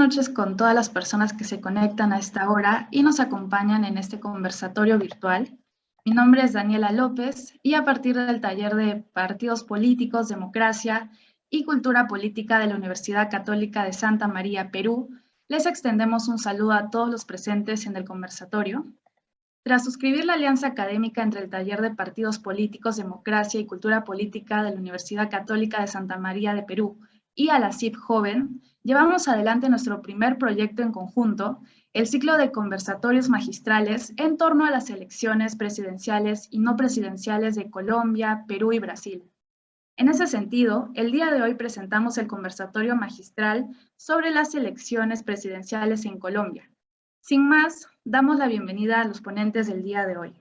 noches con todas las personas que se conectan a esta hora y nos acompañan en este conversatorio virtual. Mi nombre es Daniela López y a partir del taller de Partidos Políticos, Democracia y Cultura Política de la Universidad Católica de Santa María, Perú, les extendemos un saludo a todos los presentes en el conversatorio. Tras suscribir la alianza académica entre el taller de Partidos Políticos, Democracia y Cultura Política de la Universidad Católica de Santa María de Perú y a la CIP Joven, llevamos adelante nuestro primer proyecto en conjunto, el ciclo de conversatorios magistrales en torno a las elecciones presidenciales y no presidenciales de Colombia, Perú y Brasil. En ese sentido, el día de hoy presentamos el conversatorio magistral sobre las elecciones presidenciales en Colombia. Sin más, damos la bienvenida a los ponentes del día de hoy.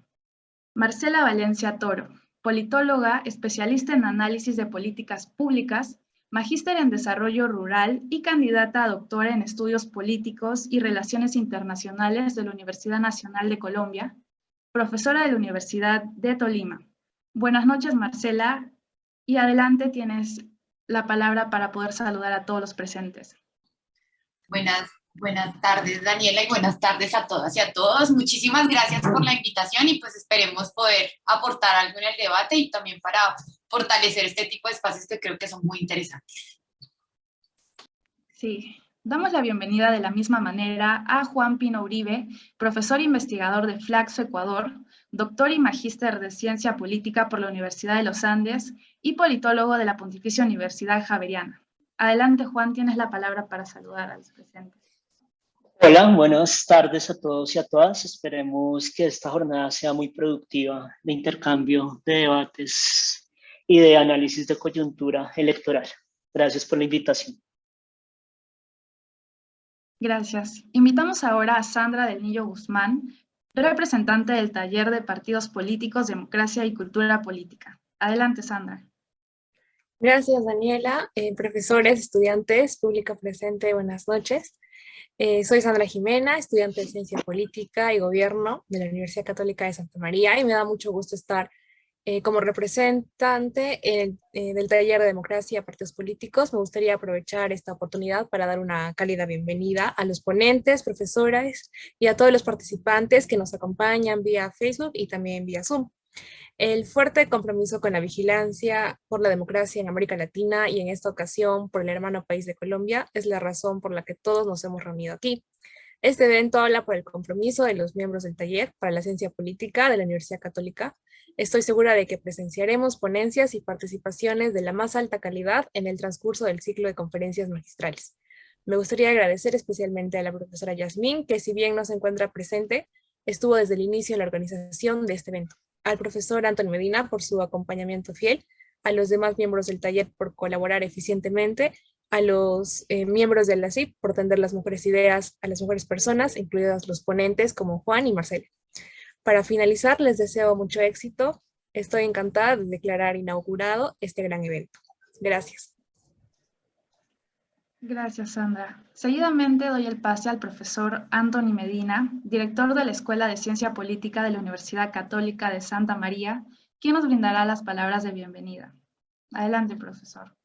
Marcela Valencia Toro, politóloga, especialista en análisis de políticas públicas, magíster en desarrollo rural y candidata a doctora en estudios políticos y relaciones internacionales de la Universidad Nacional de Colombia, profesora de la Universidad de Tolima. Buenas noches, Marcela, y adelante tienes la palabra para poder saludar a todos los presentes. Buenas tardes, Daniela, y buenas tardes a todas y a todos. Muchísimas gracias por la invitación y pues esperemos poder aportar algo en el debate y también para fortalecer este tipo de espacios que creo que son muy interesantes. Sí, damos la bienvenida de la misma manera a Juan Pino Uribe, profesor investigador de Flaxo, Ecuador, doctor y magíster de Ciencia Política por la Universidad de los Andes y politólogo de la Pontificia Universidad Javeriana. Adelante, Juan, tienes la palabra para saludar a los presentes. Hola, buenas tardes a todos y a todas. Esperemos que esta jornada sea muy productiva de intercambio de debates y de análisis de coyuntura electoral. Gracias por la invitación. Gracias. Invitamos ahora a Sandra del Niño Guzmán, representante del Taller de Partidos Políticos, Democracia y Cultura Política. Adelante, Sandra. Gracias, Daniela. Profesores, estudiantes, público presente, buenas noches. Soy Sandra Jimena, estudiante de Ciencia Política y Gobierno de la Universidad Católica de Santa María, y me da mucho gusto estar como representante del taller de Democracia y Partidos Políticos. Me gustaría aprovechar esta oportunidad para dar una cálida bienvenida a los ponentes, profesores y a todos los participantes que nos acompañan vía Facebook y también vía Zoom. El fuerte compromiso con la vigilancia por la democracia en América Latina y en esta ocasión por el hermano país de Colombia es la razón por la que todos nos hemos reunido aquí. Este evento habla por el compromiso de los miembros del taller para la ciencia política de la Universidad Católica. Estoy segura de que presenciaremos ponencias y participaciones de la más alta calidad en el transcurso del ciclo de conferencias magistrales. Me gustaría agradecer especialmente a la profesora Yasmín, que si bien no se encuentra presente, estuvo desde el inicio en la organización de este evento, al profesor Antonio Medina por su acompañamiento fiel, a los demás miembros del taller por colaborar eficientemente, a los miembros de la CIP por tender las mejores ideas a las mejores personas, incluidas los ponentes como Juan y Marcela. Para finalizar, les deseo mucho éxito. Estoy encantada de declarar inaugurado este gran evento. Gracias. Gracias, Sandra. Seguidamente doy el pase al profesor Antonio Medina, director de la Escuela de Ciencia Política de la Universidad Católica de Santa María, quien nos brindará las palabras de bienvenida. Adelante, profesor.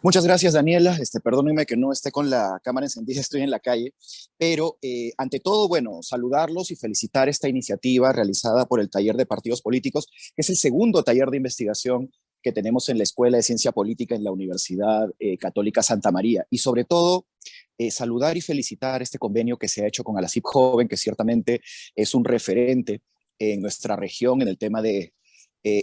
Muchas gracias, Daniela. Perdónenme que no esté con la cámara encendida, estoy en la calle, pero ante todo, bueno, saludarlos y felicitar esta iniciativa realizada por el Taller de Partidos Políticos, que es el segundo taller de investigación que tenemos en la Escuela de Ciencia Política en la Universidad Católica Santa María. Y sobre todo, saludar y felicitar este convenio que se ha hecho con la CIP Joven, que ciertamente es un referente en nuestra región en el tema de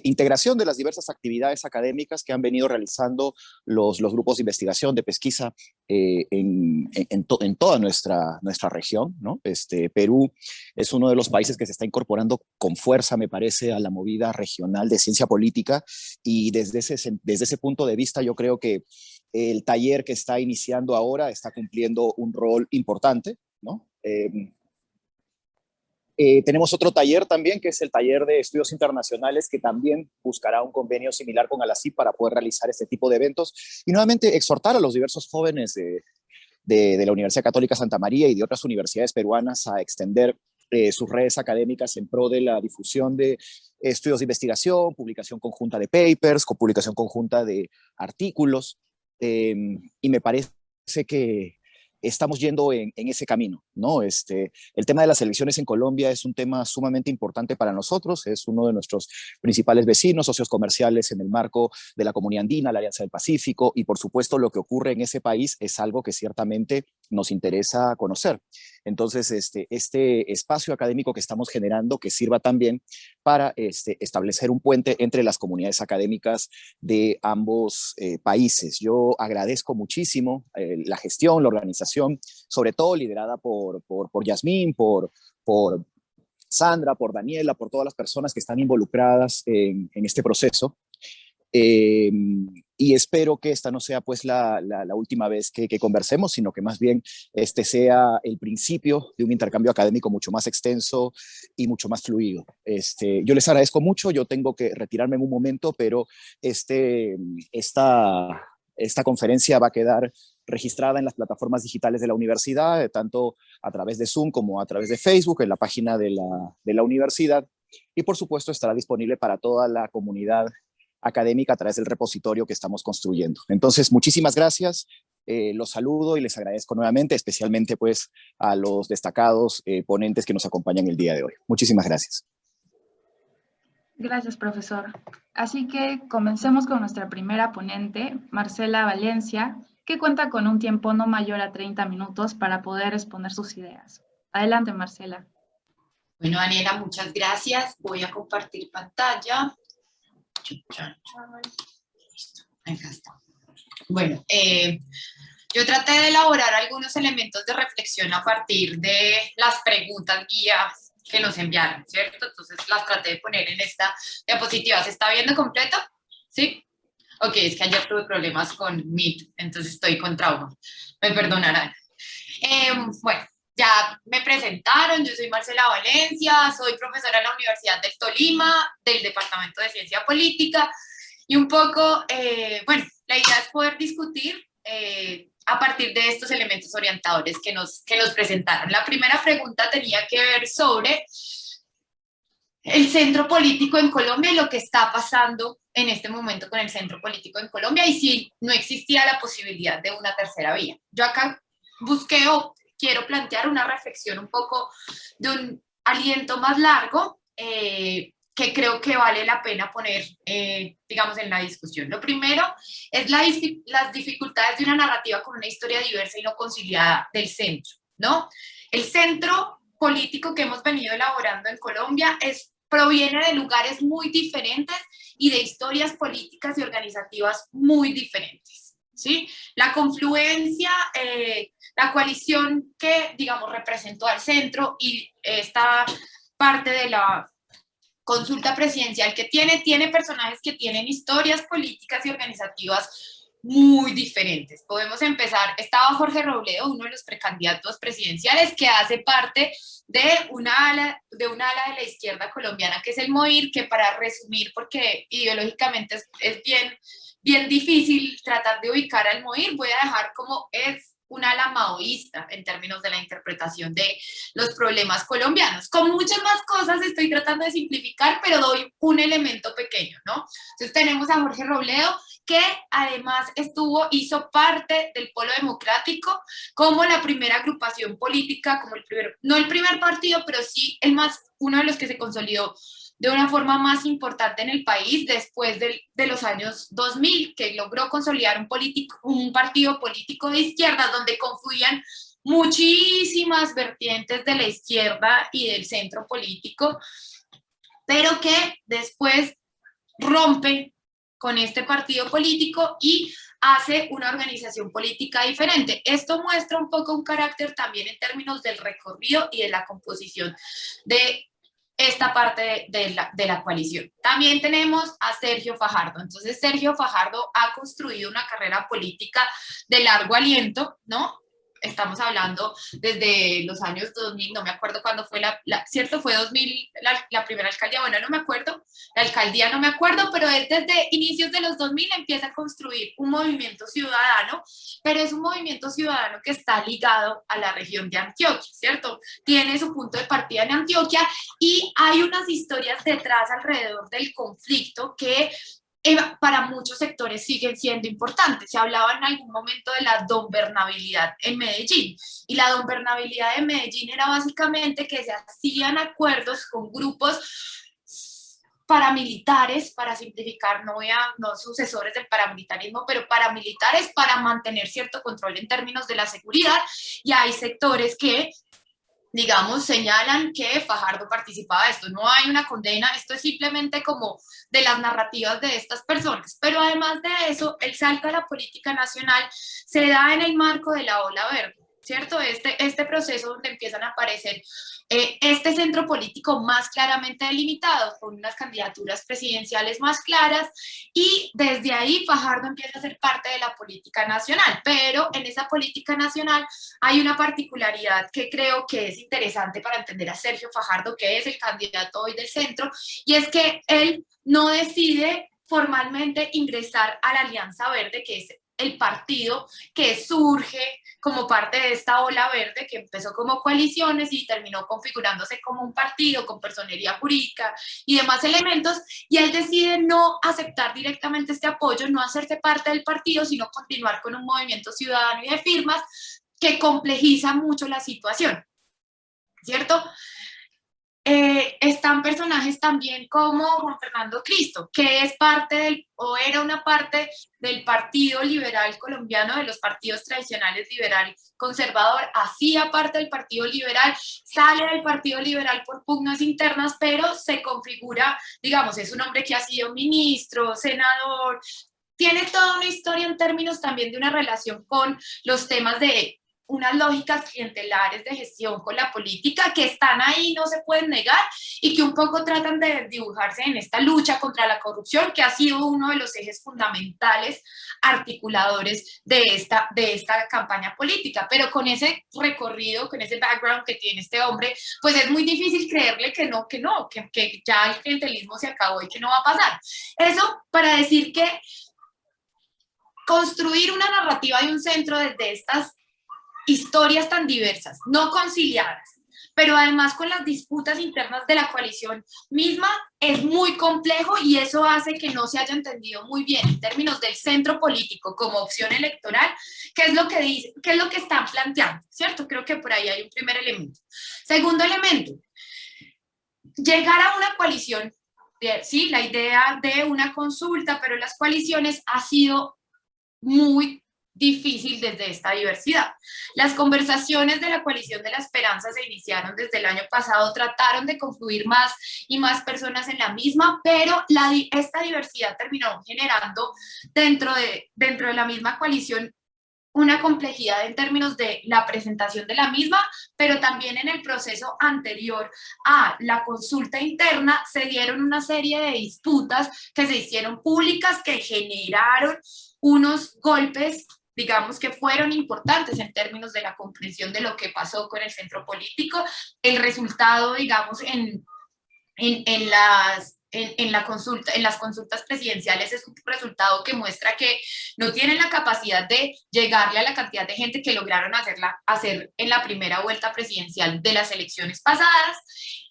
integración de las diversas actividades académicas que han venido realizando los grupos de investigación, de pesquisa en toda nuestra región, ¿no? Perú es uno de los países que se está incorporando con fuerza, me parece, a la movida regional de ciencia política, y desde ese punto de vista yo creo que el taller que está iniciando ahora está cumpliendo un rol importante, ¿no? Tenemos otro taller también, que es el taller de estudios internacionales, que también buscará un convenio similar con ALACIP para poder realizar este tipo de eventos. Y nuevamente exhortar a los diversos jóvenes de la Universidad Católica Santa María y de otras universidades peruanas a extender sus redes académicas en pro de la difusión de estudios de investigación, publicación conjunta de papers, publicación conjunta de artículos. Y me parece que estamos yendo en ese camino, ¿no? El tema de las elecciones en Colombia es un tema sumamente importante para nosotros, es uno de nuestros principales vecinos, socios comerciales en el marco de la Comunidad Andina, la Alianza del Pacífico, y por supuesto lo que ocurre en ese país es algo que ciertamente nos interesa conocer. Entonces, este espacio académico que estamos generando, que sirva también para establecer un puente entre las comunidades académicas de ambos países. Yo agradezco muchísimo la gestión, la organización, sobre todo liderada por Yasmín, por Sandra, por Daniela, por todas las personas que están involucradas en este proceso. Y espero que esta no sea pues la última vez que conversemos, sino que más bien este sea el principio de un intercambio académico mucho más extenso y mucho más fluido. Yo les agradezco mucho, yo tengo que retirarme en un momento, pero esta conferencia va a quedar registrada en las plataformas digitales de la universidad, tanto a través de Zoom como a través de Facebook, en la página de la universidad, y por supuesto estará disponible para toda la comunidad académica a través del repositorio que estamos construyendo. Entonces, muchísimas gracias, los saludo y les agradezco nuevamente, especialmente pues a los destacados ponentes que nos acompañan el día de hoy. Muchísimas gracias. Gracias, profesor. Así que comencemos con nuestra primera ponente, Marcela Valencia, que cuenta con un tiempo no mayor a 30 minutos para poder exponer sus ideas. Adelante, Marcela. Bueno, Daniela, muchas gracias. Voy a compartir pantalla. Listo, acá está. Bueno, yo traté de elaborar algunos elementos de reflexión a partir de las preguntas guías que nos enviaron, ¿cierto? Entonces las traté de poner en esta diapositiva. ¿Se está viendo completo? ¿Sí? Ok, es que ayer tuve problemas con Meet, entonces estoy con trauma. Me perdonarán. Bueno, ya me presentaron, yo soy Marcela Valencia, soy profesora en la Universidad del Tolima, del Departamento de Ciencia Política, y un poco, bueno, la idea es poder discutir a partir de estos elementos orientadores que nos presentaron. La primera pregunta tenía que ver sobre el centro político en Colombia y lo que está pasando en este momento con el centro político en Colombia y si no existía la posibilidad de una tercera vía. Yo acá busqué o quiero plantear una reflexión un poco de un aliento más largo que creo que vale la pena poner, digamos, en la discusión. Lo primero es las dificultades de una narrativa con una historia diversa y no conciliada del centro, ¿no? El centro político que hemos venido elaborando en Colombia proviene de lugares muy diferentes y de historias políticas y organizativas muy diferentes, ¿sí? La confluencia, la coalición que, digamos, representó al centro y esta parte de la consulta presidencial que tiene personajes que tienen historias políticas y organizativas muy diferentes. Podemos empezar, estaba Jorge Robledo, uno de los precandidatos presidenciales, que hace parte de una ala de la izquierda colombiana, que es el MOIR, que para resumir, porque ideológicamente es bien difícil tratar de ubicar al MOIR, voy a dejar como es un ala maoísta en términos de la interpretación de los problemas colombianos. Con muchas más cosas estoy tratando de simplificar, pero doy un elemento pequeño, ¿no? Entonces tenemos a Jorge Robledo, que además hizo parte del Polo Democrático como la primera agrupación política, como no el primer partido, pero sí uno de los que se consolidó de una forma más importante en el país después de los años 2000, que logró consolidar un partido político de izquierda donde confluían muchísimas vertientes de la izquierda y del centro político, pero que después rompe con este partido político y hace una organización política diferente. Esto muestra un poco un carácter también en términos del recorrido y de la composición de esta parte de la coalición. También tenemos a Sergio Fajardo. Entonces, Sergio Fajardo ha construido una carrera política de largo aliento, ¿no? Estamos hablando desde los años 2000, no me acuerdo cuándo fue ¿cierto? Fue 2000 la primera alcaldía, bueno, no me acuerdo, la alcaldía no me acuerdo, pero es desde inicios de los 2000 empieza a construir un movimiento ciudadano, pero es un movimiento ciudadano que está ligado a la región de Antioquia, ¿cierto? Tiene su punto de partida en Antioquia y hay unas historias detrás alrededor del conflicto que para muchos sectores siguen siendo importantes. Se hablaba en algún momento de la gobernabilidad en Medellín, y la gobernabilidad en Medellín era básicamente que se hacían acuerdos con grupos paramilitares, para simplificar, no sucesores del paramilitarismo, pero paramilitares, para mantener cierto control en términos de la seguridad, y hay sectores que, digamos, señalan que Fajardo participaba de esto. No hay una condena, esto es simplemente como de las narrativas de estas personas. Pero además de eso, el salto a la política nacional se da en el marco de la ola verde, ¿cierto? Este proceso donde empiezan a aparecer este centro político más claramente delimitado, con unas candidaturas presidenciales más claras, y desde ahí Fajardo empieza a ser parte de la política nacional. Pero en esa política nacional hay una particularidad que creo que es interesante para entender a Sergio Fajardo, que es el candidato hoy del centro, y es que él no decide formalmente ingresar a la Alianza Verde, que es el partido que surge como parte de esta ola verde, que empezó como coaliciones y terminó configurándose como un partido con personería jurídica y demás elementos, y él decide no aceptar directamente este apoyo, no hacerse parte del partido, sino continuar con un movimiento ciudadano y de firmas que complejiza mucho la situación, ¿cierto? Están personajes también como Juan Fernando Cristo, que es parte o era una parte del Partido Liberal Colombiano, de los partidos tradicionales liberal conservador, hacía parte del Partido Liberal, sale del Partido Liberal por pugnas internas, pero se configura, digamos, es un hombre que ha sido ministro, senador, tiene toda una historia en términos también de una relación con los temas de unas lógicas clientelares de gestión con la política que están ahí, no se pueden negar, y que un poco tratan de dibujarse en esta lucha contra la corrupción, que ha sido uno de los ejes fundamentales articuladores de esta campaña política. Pero con ese recorrido, con ese background que tiene este hombre, pues es muy difícil creerle que ya el clientelismo se acabó y que no va a pasar. Eso para decir que construir una narrativa de un centro desde estas historias tan diversas, no conciliadas, pero además con las disputas internas de la coalición misma, es muy complejo, y eso hace que no se haya entendido muy bien en términos del centro político como opción electoral, qué es lo que dice, qué es lo que están planteando, ¿cierto? Creo que por ahí hay un primer elemento. Segundo elemento, llegar a una coalición, sí, la idea de una consulta, pero las coaliciones ha sido muy difícil desde esta diversidad. Las conversaciones de la coalición de la esperanza se iniciaron desde el año pasado, trataron de confluir más y más personas en la misma, pero esta diversidad terminó generando dentro de la misma coalición una complejidad en términos de la presentación de la misma, pero también en el proceso anterior a la consulta interna se dieron una serie de disputas que se hicieron públicas, que generaron unos golpes, digamos, que fueron importantes en términos de la comprensión de lo que pasó con el centro político. El resultado, digamos, en las consultas presidenciales es un resultado que muestra que no tienen la capacidad de llegarle a la cantidad de gente que lograron hacer en la primera vuelta presidencial de las elecciones pasadas,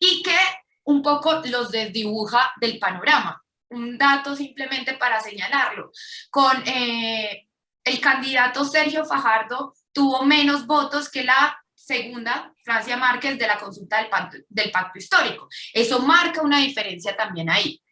y que un poco los desdibuja del panorama. Un dato simplemente para señalarlo, con el candidato Sergio Fajardo tuvo menos votos que la segunda, Francia Márquez, de la consulta del pacto histórico. Eso marca una diferencia también ahí.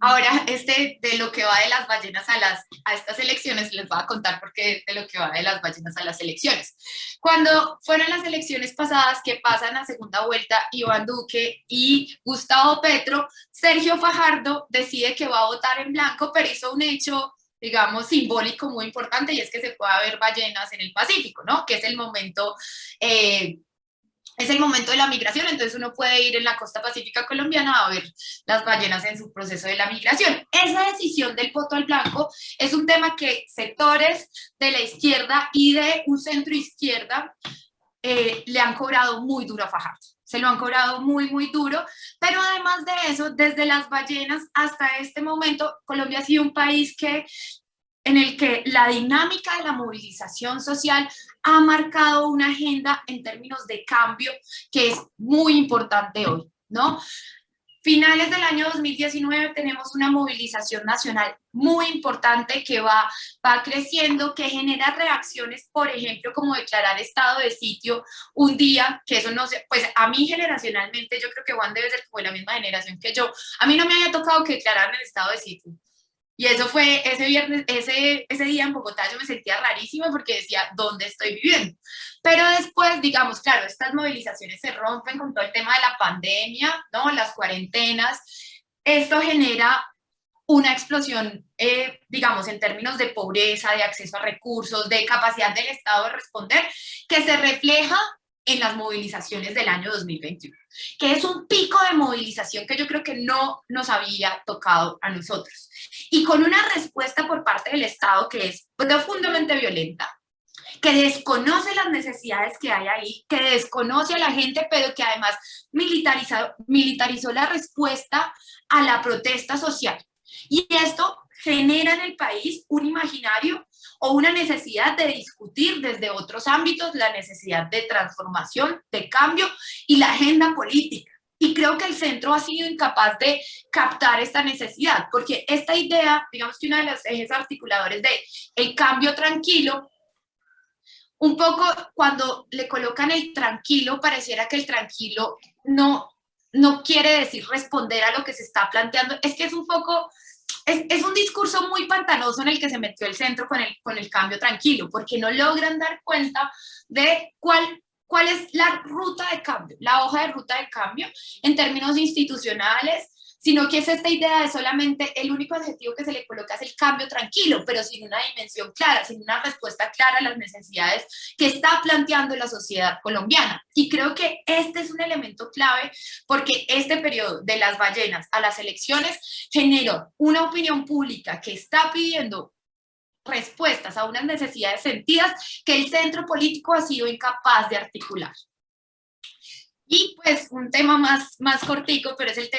Ahora, de lo que va de las ballenas a estas elecciones, les voy a contar por qué de lo que va de las ballenas a las elecciones. Cuando fueron las elecciones pasadas, que pasan a segunda vuelta Iván Duque y Gustavo Petro, Sergio Fajardo decide que va a votar en blanco, pero hizo un hecho, digamos, simbólico muy importante, y es que se pueda ver ballenas en el Pacífico, ¿no? Que es el momento de la migración, entonces uno puede ir en la costa pacífica colombiana a ver las ballenas en su proceso de la migración. Esa decisión del voto al blanco es un tema que sectores de la izquierda y de un centro izquierda le han cobrado muy duro a Fajardo. Se lo han cobrado muy, muy duro, pero además de eso, desde las ballenas hasta este momento, Colombia ha sido un país en el que la dinámica de la movilización social ha marcado una agenda en términos de cambio que es muy importante hoy, ¿no? Finales del año 2019 tenemos una movilización nacional muy importante que va creciendo, que genera reacciones, por ejemplo, como declarar estado de sitio un día, que eso no sé, pues a mí generacionalmente, yo creo que Juan debe ser como de la misma generación que yo, a mí no me había tocado que declararan el estado de sitio. Y eso fue ese viernes, ese día en Bogotá yo me sentía rarísima porque decía, ¿dónde estoy viviendo? Pero después, digamos, claro, estas movilizaciones se rompen con todo el tema de la pandemia, ¿no? Las cuarentenas. Esto genera una explosión, digamos, en términos de pobreza, de acceso a recursos, de capacidad del Estado de responder, que se refleja en las movilizaciones del año 2021, que es un pico de movilización que yo creo que no nos había tocado a nosotros. Y con una respuesta por parte del Estado que es profundamente violenta, que desconoce las necesidades que hay ahí, que desconoce a la gente, pero que además militarizó la respuesta a la protesta social. Y esto genera en el país un imaginario o una necesidad de discutir desde otros ámbitos la necesidad de transformación, de cambio y la agenda política. Y creo que el centro ha sido incapaz de captar esta necesidad, porque esta idea, digamos que uno de los ejes articuladores de el cambio tranquilo, un poco cuando le colocan el tranquilo, pareciera que el tranquilo no quiere decir responder a lo que se está planteando. Es que es un poco, es un discurso muy pantanoso en el que se metió el centro con el cambio tranquilo, porque no logran dar cuenta de cuál es la ruta de cambio, la hoja de ruta de cambio en términos institucionales, sino que es esta idea de solamente el único adjetivo que se le coloca es el cambio tranquilo, pero sin una dimensión clara, sin una respuesta clara a las necesidades que está planteando la sociedad colombiana. Y creo que este es un elemento clave porque este periodo de las ballenas a las elecciones generó una opinión pública que está pidiendo respuestas a unas necesidades sentidas que el centro político ha sido incapaz de articular. Y pues un tema más cortico, pero es el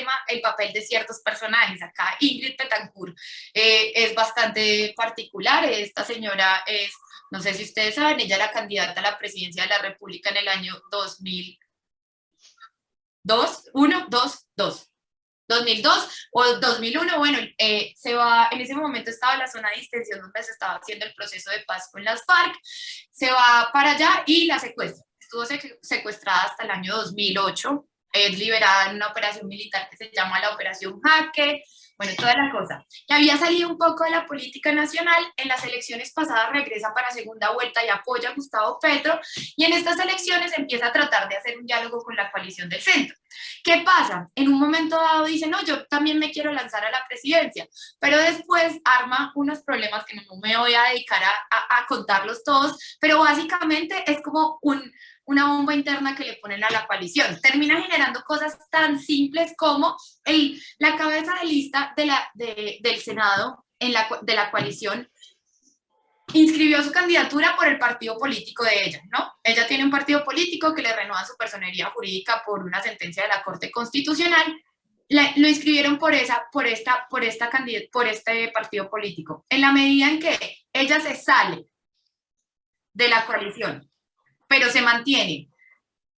papel de ciertos personajes. Acá Ingrid Betancourt es bastante particular. Esta señora es, no sé si ustedes saben, ella era candidata a la presidencia de la República en el año 2002 o 2001, bueno, en ese momento estaba en la zona de distensión donde se estaba haciendo el proceso de paz con las FARC, se va para allá y la secuestra. Estuvo secuestrada hasta el año 2008, es liberada en una operación militar que se llama la Operación Jaque, bueno, toda la cosa. Y había salido un poco de la política nacional, en las elecciones pasadas regresa para segunda vuelta y apoya a Gustavo Petro, y en estas elecciones empieza a tratar de hacer un diálogo con la coalición del centro. ¿Qué pasa? En un momento dado dice, no, yo también me quiero lanzar a la presidencia, pero después arma unos problemas que no me voy a dedicar a contarlos todos, pero básicamente es como una bomba interna que le ponen a la coalición. Termina generando cosas tan simples como la cabeza de lista del Senado de la coalición inscribió su candidatura por el partido político de ella, ¿no? Ella tiene un partido político que le renueva su personería jurídica por una sentencia de la Corte Constitucional. Lo inscribieron por este partido político. En la medida en que ella se sale de la coalición, pero se mantiene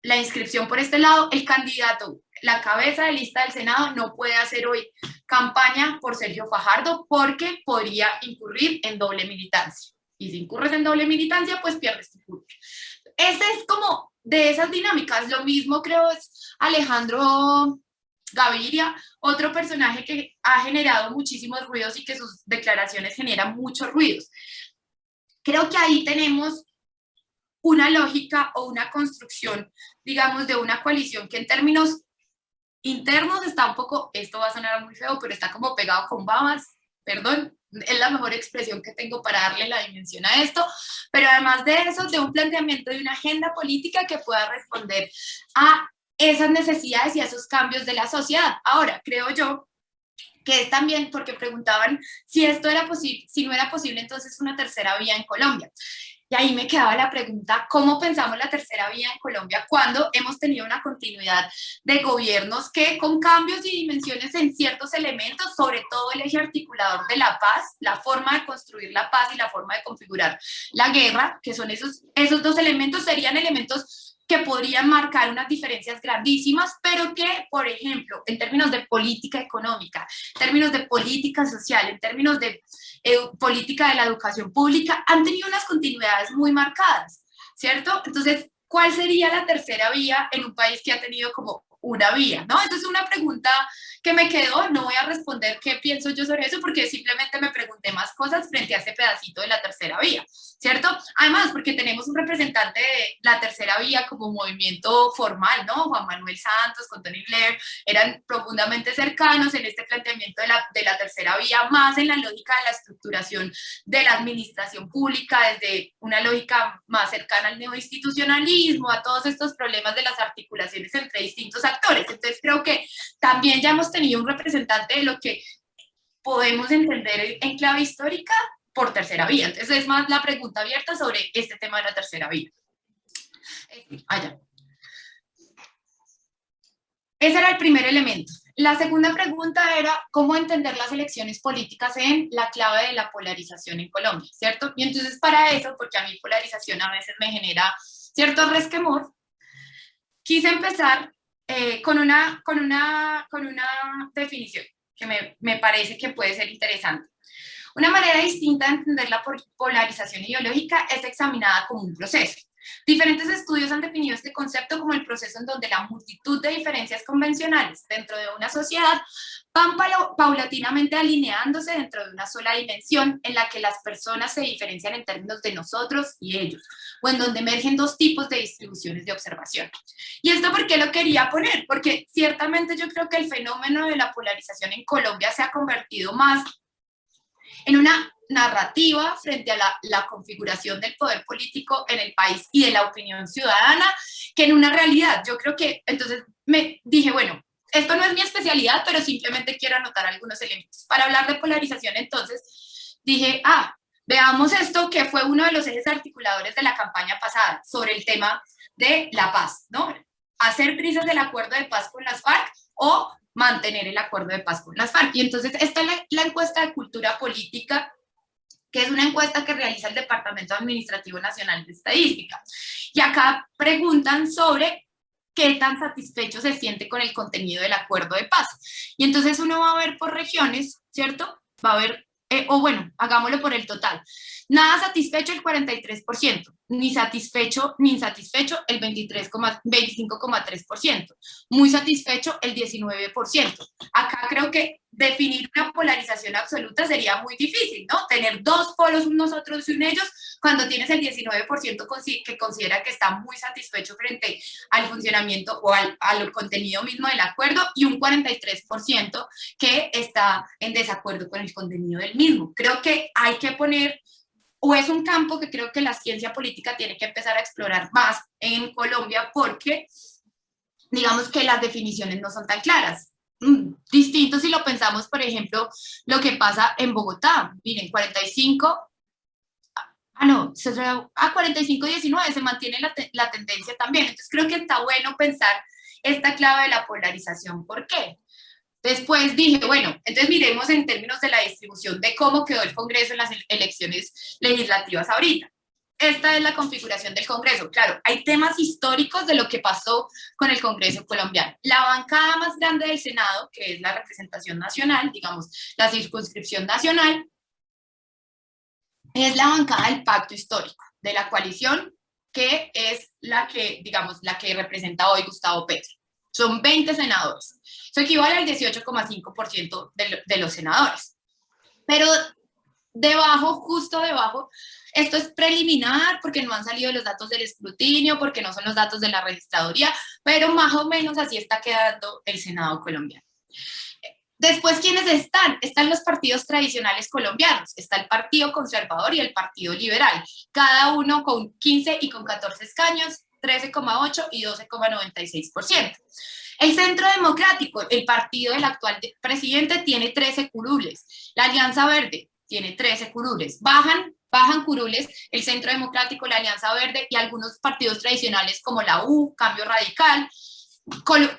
la inscripción por este lado, el candidato, la cabeza de lista del Senado, no puede hacer hoy campaña por Sergio Fajardo porque podría incurrir en doble militancia. Y si incurres en doble militancia, pues pierdes tu curso. Ese es como de esas dinámicas. Lo mismo creo es Alejandro Gaviria, otro personaje que ha generado muchísimos ruidos y que sus declaraciones generan muchos ruidos. Creo que ahí tenemos una lógica o una construcción, digamos, de una coalición que en términos internos está un poco, esto va a sonar muy feo, pero está como pegado con babas, perdón, es la mejor expresión que tengo para darle la dimensión a esto, pero además de eso, de un planteamiento de una agenda política que pueda responder a esas necesidades y a esos cambios de la sociedad. Ahora, creo yo que es también porque preguntaban si esto era posible, si no era posible, entonces una tercera vía en Colombia. Y ahí me quedaba la pregunta, ¿cómo pensamos la tercera vía en Colombia cuando hemos tenido una continuidad de gobiernos que con cambios y dimensiones en ciertos elementos, sobre todo el eje articulador de la paz, la forma de construir la paz y la forma de configurar la guerra, que son esos dos elementos, serían elementos que podrían marcar unas diferencias grandísimas, pero que, por ejemplo, en términos de política económica, en términos de política social, en términos de política de la educación pública, han tenido unas continuidades muy marcadas, ¿cierto? Entonces, ¿cuál sería la tercera vía en un país que ha tenido como una vía, ¿no? Esa es una pregunta que me quedó, no voy a responder qué pienso yo sobre eso, porque simplemente me pregunté más cosas frente a ese pedacito de la tercera vía, ¿cierto? Además, porque tenemos un representante de la tercera vía como movimiento formal, ¿no? Juan Manuel Santos con Tony Blair eran profundamente cercanos en este planteamiento de la tercera vía, más en la lógica de la estructuración de la administración pública, desde una lógica más cercana al neoinstitucionalismo, a todos estos problemas de las articulaciones entre distintos actores. Entonces creo que también ya hemos tenido un representante de lo que podemos entender en clave histórica por tercera vía. Entonces es más la pregunta abierta sobre este tema de la tercera vía. Allá. Ese era el primer elemento. La segunda pregunta era cómo entender las elecciones políticas en la clave de la polarización en Colombia, ¿cierto? Y entonces para eso, porque a mí polarización a veces me genera cierto resquemor, quise empezar con una definición que me parece que puede ser interesante. Una manera distinta de entender la polarización ideológica es examinada como un proceso. Diferentes estudios han definido este concepto como el proceso en donde la multitud de diferencias convencionales dentro de una sociedad van paulatinamente alineándose dentro de una sola dimensión en la que las personas se diferencian en términos de nosotros y ellos, o en donde emergen dos tipos de distribuciones de observación. ¿Y esto por qué lo quería poner? Porque ciertamente yo creo que el fenómeno de la polarización en Colombia se ha convertido más en una narrativa frente a la configuración del poder político en el país y de la opinión ciudadana, que en una realidad. Yo creo que, entonces me dije, bueno, esto no es mi especialidad, pero simplemente quiero anotar algunos elementos. Para hablar de polarización, entonces, dije, veamos esto, que fue uno de los ejes articuladores de la campaña pasada, sobre el tema de la paz, ¿no? Hacer trizas del acuerdo de paz con las FARC o mantener el acuerdo de paz con las FARC. Y entonces esta es la encuesta de cultura política, que es una encuesta que realiza el Departamento Administrativo Nacional de Estadística. Y acá preguntan sobre qué tan satisfecho se siente con el contenido del acuerdo de paz. Y entonces uno va a ver por regiones, ¿cierto? Va a ver, o bueno, hagámoslo por el total. Nada satisfecho el 43%, ni satisfecho ni insatisfecho el 25,3%, muy satisfecho el 19%. Acá creo que definir una polarización absoluta sería muy difícil, ¿no? Tener dos polos, unos otros y un ellos, cuando tienes el 19% que considera que está muy satisfecho frente al funcionamiento o al contenido mismo del acuerdo, y un 43% que está en desacuerdo con el contenido del mismo. Creo que hay que poner, o es un campo que creo que la ciencia política tiene que empezar a explorar más en Colombia, porque digamos que las definiciones no son tan claras. Distinto si lo pensamos, por ejemplo, lo que pasa en Bogotá. Miren, 45-19 se mantiene la tendencia también. Entonces creo que está bueno pensar esta clave de la polarización. ¿Por qué? Después dije, bueno, entonces miremos en términos de la distribución de cómo quedó el Congreso en las elecciones legislativas ahorita. Esta es la configuración del Congreso. Claro, hay temas históricos de lo que pasó con el Congreso colombiano. La bancada más grande del Senado, que es la representación nacional, digamos, la circunscripción nacional, es la bancada del pacto histórico, de la coalición, que es la que, digamos, la que representa hoy Gustavo Petro. Son 20 senadores. Eso equivale al 18,5% de los senadores. Pero debajo, justo debajo, esto es preliminar porque no han salido los datos del escrutinio, porque no son los datos de la registraduría, pero más o menos así está quedando el Senado colombiano. Después, ¿quiénes están? Están los partidos tradicionales colombianos. Está el Partido Conservador y el Partido Liberal, cada uno con 15 y con 14 escaños, 13,8 y 12,96%. El Centro Democrático, el partido del actual presidente, tiene 13 curules. La Alianza Verde tiene 13 curules. Bajan curules el Centro Democrático, la Alianza Verde y algunos partidos tradicionales como la U, Cambio Radical.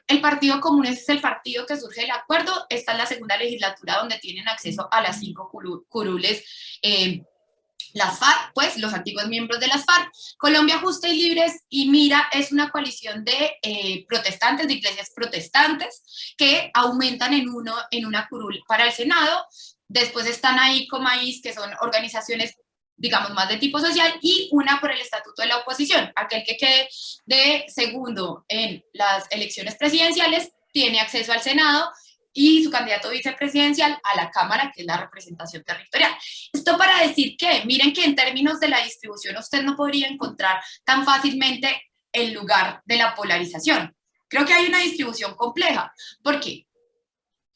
El Partido Común es el partido que surge del acuerdo. Esta es la segunda legislatura donde tienen acceso a las 5 curules Las FARC, pues los antiguos miembros de las FARC. Colombia Justa y Libres y Mira es una coalición de protestantes, de iglesias protestantes, que aumentan en una curul para el Senado. Después están ahí Comaís, que son organizaciones, digamos, más de tipo social, y una por el estatuto de la oposición. Aquel que quede de segundo en las elecciones presidenciales tiene acceso al Senado y su candidato vicepresidencial a la Cámara, que es la representación territorial. Esto para decir que, miren que en términos de la distribución usted no podría encontrar tan fácilmente el lugar de la polarización. Creo que hay una distribución compleja. ¿Por qué?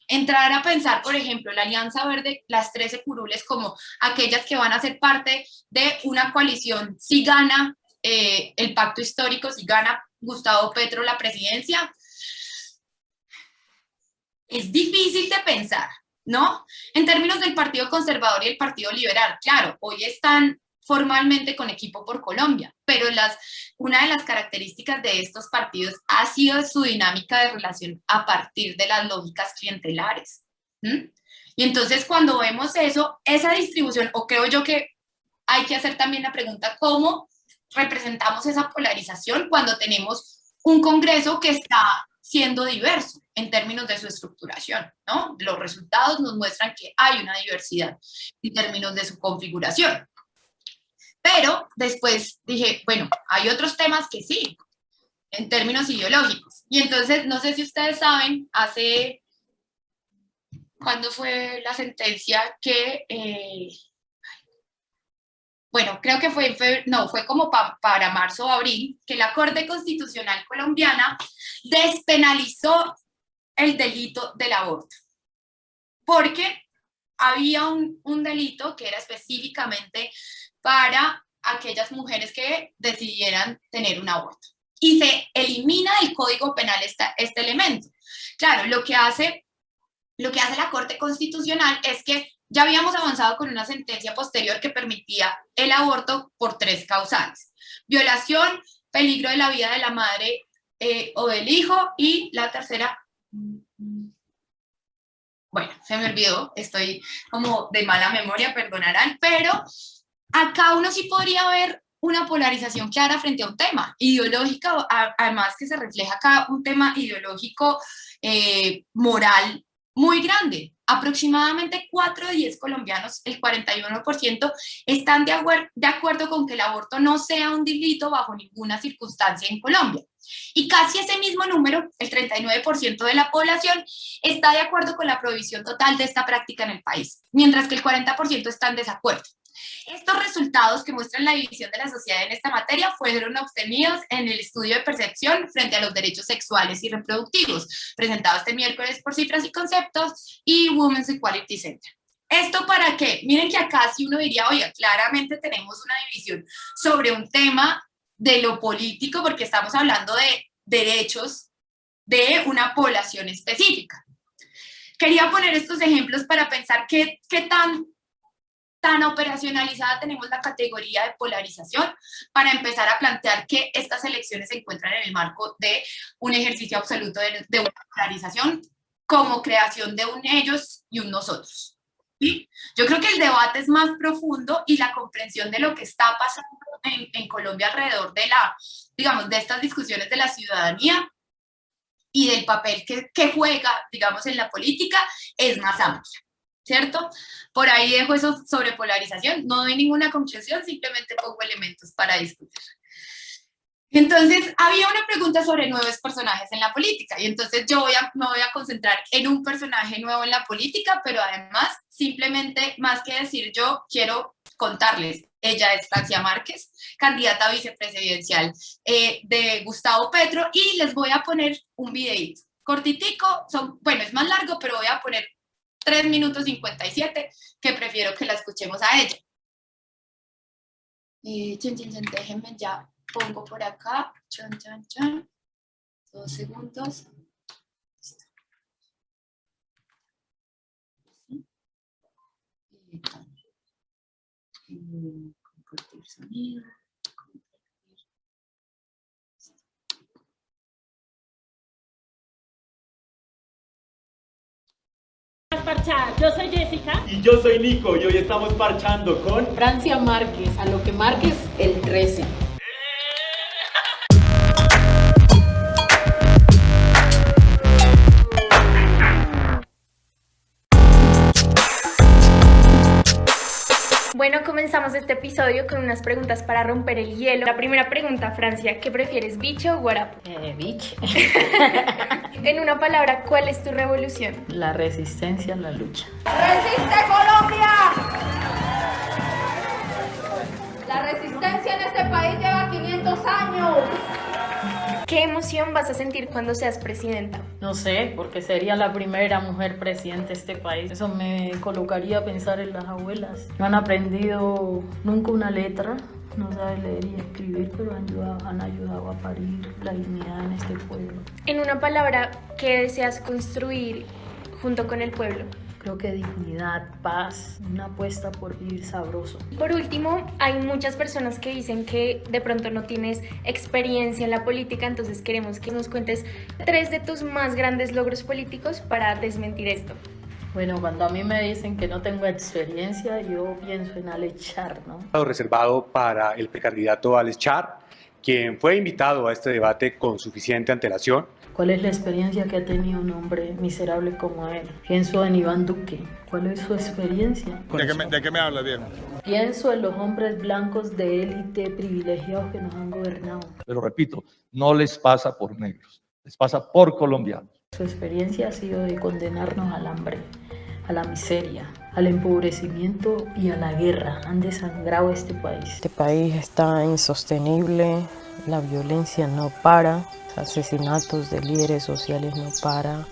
Entrar a pensar, por ejemplo, la Alianza Verde, las 13 curules, como aquellas que van a ser parte de una coalición si gana el pacto histórico, si gana Gustavo Petro la presidencia, es difícil de pensar, ¿no? En términos del Partido Conservador y el Partido Liberal, claro, hoy están formalmente con Equipo por Colombia, pero una de las características de estos partidos ha sido su dinámica de relación a partir de las lógicas clientelares. Y entonces cuando vemos eso, esa distribución, o creo yo que hay que hacer también la pregunta, ¿cómo representamos esa polarización cuando tenemos un Congreso que está siendo diverso en términos de su estructuración, ¿no? Los resultados nos muestran que hay una diversidad en términos de su configuración. Pero después dije, bueno, hay otros temas que sí, en términos ideológicos. Y entonces, no sé si ustedes saben, ¿cuándo fue la sentencia que... bueno, creo que fue como para marzo o abril, que la Corte Constitucional colombiana despenalizó el delito del aborto, porque había un delito que era específicamente para aquellas mujeres que decidieran tener un aborto. Y se elimina del Código Penal este elemento. Claro, lo que hace la Corte Constitucional es que ya habíamos avanzado con una sentencia posterior que permitía el aborto por 3 causales: violación, peligro de la vida de la madre o del hijo, y la tercera, bueno, se me olvidó, estoy como de mala memoria, perdonarán, pero acá uno sí podría ver una polarización clara frente a un tema ideológico, además que se refleja acá un tema ideológico moral muy grande. Aproximadamente 4 de 10 colombianos, el 41%, están de acuerdo con que el aborto no sea un delito bajo ninguna circunstancia en Colombia. Y casi ese mismo número, el 39% de la población, está de acuerdo con la prohibición total de esta práctica en el país, mientras que el 40% está en desacuerdo. Estos resultados que muestran la división de la sociedad en esta materia fueron obtenidos en el estudio de percepción frente a los derechos sexuales y reproductivos, presentado este miércoles por Cifras y Conceptos y Women's Equality Center. ¿Esto para qué? Miren que acá sí uno diría, oye, claramente tenemos una división sobre un tema de lo político, porque estamos hablando de derechos de una población específica. Quería poner estos ejemplos para pensar qué tan operacionalizada tenemos la categoría de polarización para empezar a plantear que estas elecciones se encuentran en el marco de un ejercicio absoluto de una polarización como creación de un ellos y un nosotros. ¿Sí? Yo creo que el debate es más profundo y la comprensión de lo que está pasando en Colombia alrededor de digamos, de estas discusiones de la ciudadanía y del papel que juega, digamos, en la política es más amplia, ¿cierto? Por ahí dejo eso sobre polarización, no doy ninguna conclusión, simplemente pongo elementos para discutir. Entonces, había una pregunta sobre nuevos personajes en la política, y entonces yo me voy a concentrar en un personaje nuevo en la política, pero además, simplemente, más que decir yo, quiero contarles. Ella es Francia Márquez, candidata a vicepresidencial de Gustavo Petro, y les voy a poner un videito cortitico, bueno, es más largo, pero voy a poner 3 minutos 57, que prefiero que la escuchemos a ella. Déjenme ya, pongo por acá, 2 segundos. Compartir sonido. Las parchar. Yo soy Jessica. Y yo soy Nico y hoy estamos parchando con Francia Márquez, a lo que Márquez el 13. Bueno, comenzamos este episodio con unas preguntas para romper el hielo. La primera pregunta, Francia, ¿qué prefieres, bicho o guarapo? Bicho. En una palabra, ¿cuál es tu revolución? La resistencia a la lucha. ¡Resiste Colombia! La resistencia en este país lleva 500 años. ¿Qué emoción vas a sentir cuando seas presidenta? No sé, porque sería la primera mujer presidenta de este país. Eso me colocaría a pensar en las abuelas. No han aprendido nunca una letra, no saben leer y escribir, pero han ayudado a parir la dignidad en este pueblo. En una palabra, ¿qué deseas construir junto con el pueblo? Creo que dignidad, paz, una apuesta por vivir sabroso. Por último, hay muchas personas que dicen que de pronto no tienes experiencia en la política, entonces queremos que nos cuentes 3 de tus más grandes logros políticos para desmentir esto. Bueno, cuando a mí me dicen que no tengo experiencia, yo pienso en Alex Char, ¿no? Reservado para el precandidato Alex Char, quien fue invitado a este debate con suficiente antelación. ¿Cuál es la experiencia que ha tenido un hombre miserable como él? Pienso en Iván Duque. ¿Cuál es su experiencia? ¿De qué me hablas, viejo? Pienso en los hombres blancos de élite privilegiados que nos han gobernado. Pero repito, no les pasa por negros, les pasa por colombianos. Su experiencia ha sido de condenarnos al hambre, a la miseria, al empobrecimiento y a la guerra. Han desangrado este país. Este país está insostenible, la violencia no para. Asesinatos de líderes sociales no para.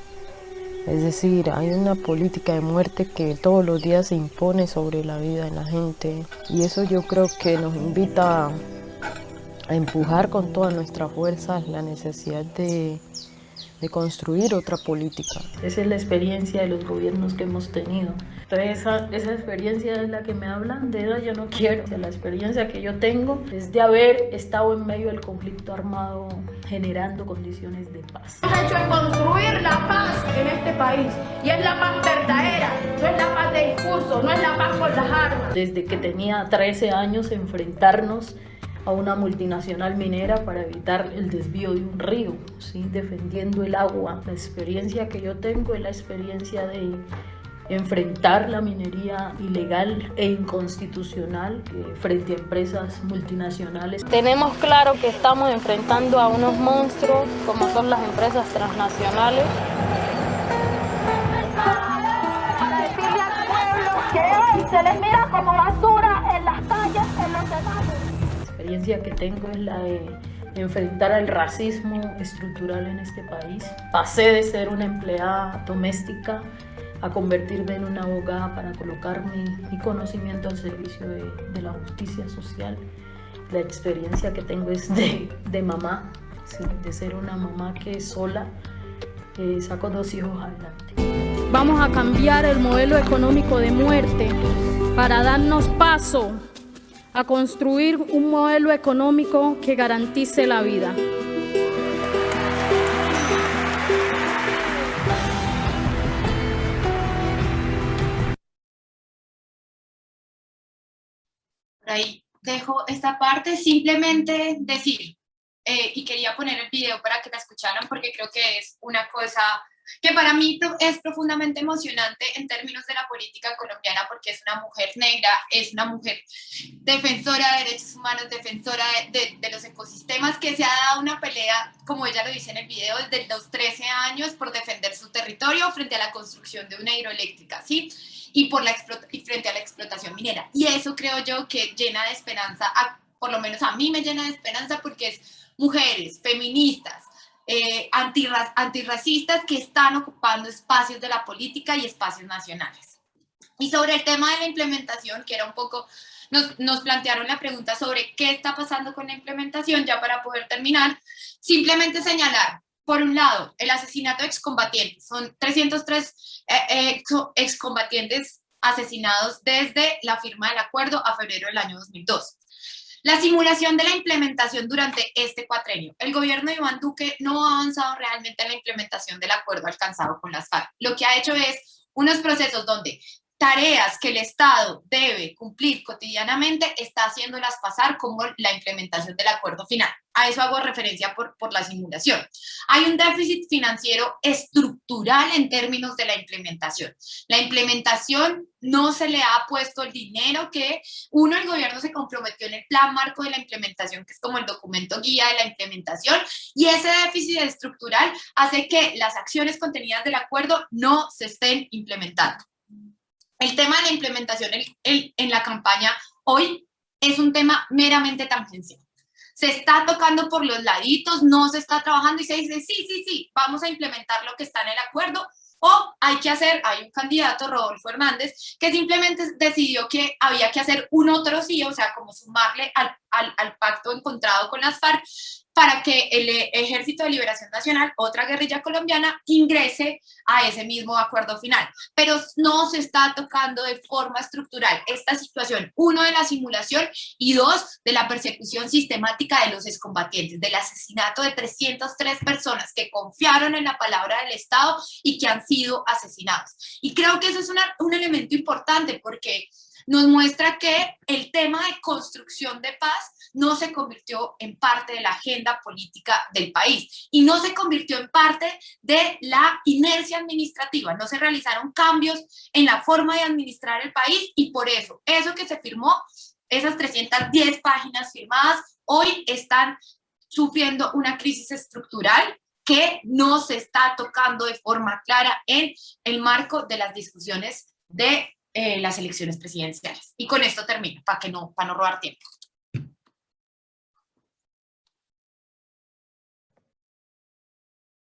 Es decir, hay una política de muerte que todos los días se impone sobre la vida de la gente y eso yo creo que nos invita a empujar con todas nuestras fuerzas la necesidad de construir otra política. Esa es la experiencia de los gobiernos que hemos tenido. Entonces esa experiencia es la que me hablan, de ella yo no quiero. O sea, la experiencia que yo tengo es de haber estado en medio del conflicto armado generando condiciones de paz. Hemos hecho en construir la paz en este país y es la paz verdadera, no es la paz de discurso, no es la paz con las armas. Desde que tenía 13 años enfrentarnos a una multinacional minera para evitar el desvío de un río, ¿sí? Defendiendo el agua. La experiencia que yo tengo es la experiencia de enfrentar la minería ilegal e inconstitucional frente a empresas multinacionales. Tenemos claro que estamos enfrentando a unos monstruos como son las empresas transnacionales. Para decirle al pueblo que hoy se les mira como basura en las calles, en los debates. La experiencia que tengo es la de enfrentar al racismo estructural en este país. Pasé de ser una empleada doméstica a convertirme en una abogada para colocar mi conocimiento al servicio de la justicia social. La experiencia que tengo es de mamá, ¿sí? De ser una mamá que sola sacó 2 hijos adelante. Vamos a cambiar el modelo económico de muerte para darnos paso a construir un modelo económico que garantice la vida. Por ahí dejo esta parte, simplemente decir, y quería poner el video para que la escucharan porque creo que es una cosa que para mí es profundamente emocionante en términos de la política colombiana, porque es una mujer negra, es una mujer defensora de derechos humanos, defensora de los ecosistemas, que se ha dado una pelea, como ella lo dice en el video, desde los 13 años por defender su territorio frente a la construcción de una hidroeléctrica, ¿sí? Y frente a la explotación minera. Y eso creo yo que llena de esperanza, por lo menos a mí me llena de esperanza, porque es mujeres, feministas, antirracistas que están ocupando espacios de la política y espacios nacionales. Y sobre el tema de la implementación, que era un poco, nos plantearon la pregunta sobre qué está pasando con la implementación, ya para poder terminar, simplemente señalar, por un lado, el asesinato de excombatientes. Son 303 excombatientes asesinados desde la firma del acuerdo a febrero del año 2002. La simulación de la implementación durante este cuatrenio. El gobierno de Iván Duque no ha avanzado realmente en la implementación del acuerdo alcanzado con las FARC. Lo que ha hecho es unos procesos donde tareas que el Estado debe cumplir cotidianamente está haciéndolas pasar como la implementación del acuerdo final. A eso hago referencia por la simulación. Hay un déficit financiero estructural en términos de la implementación. La implementación no se le ha puesto el dinero que el gobierno se comprometió en el plan marco de la implementación, que es como el documento guía de la implementación, y ese déficit estructural hace que las acciones contenidas del acuerdo no se estén implementando. El tema de la implementación en la campaña hoy es un tema meramente tangencial. Se está tocando por los laditos, no se está trabajando y se dice, sí, vamos a implementar lo que está en el acuerdo, o hay un candidato, Rodolfo Hernández, que simplemente decidió que había que hacer un otro sí, o sea, como sumarle al pacto encontrado con las FARC, para que el Ejército de Liberación Nacional, otra guerrilla colombiana, ingrese a ese mismo acuerdo final. Pero no se está tocando de forma estructural esta situación, uno, de la simulación, y dos, de la persecución sistemática de los excombatientes, del asesinato de 303 personas que confiaron en la palabra del Estado y que han sido asesinados. Y creo que eso es un elemento importante porque nos muestra que el tema de construcción de paz no se convirtió en parte de la agenda política del país y no se convirtió en parte de la inercia administrativa, no se realizaron cambios en la forma de administrar el país y por eso que se firmó, esas 310 páginas firmadas, hoy están sufriendo una crisis estructural que no se está tocando de forma clara en el marco de las discusiones de las elecciones presidenciales. Y con esto termino, para no robar tiempo.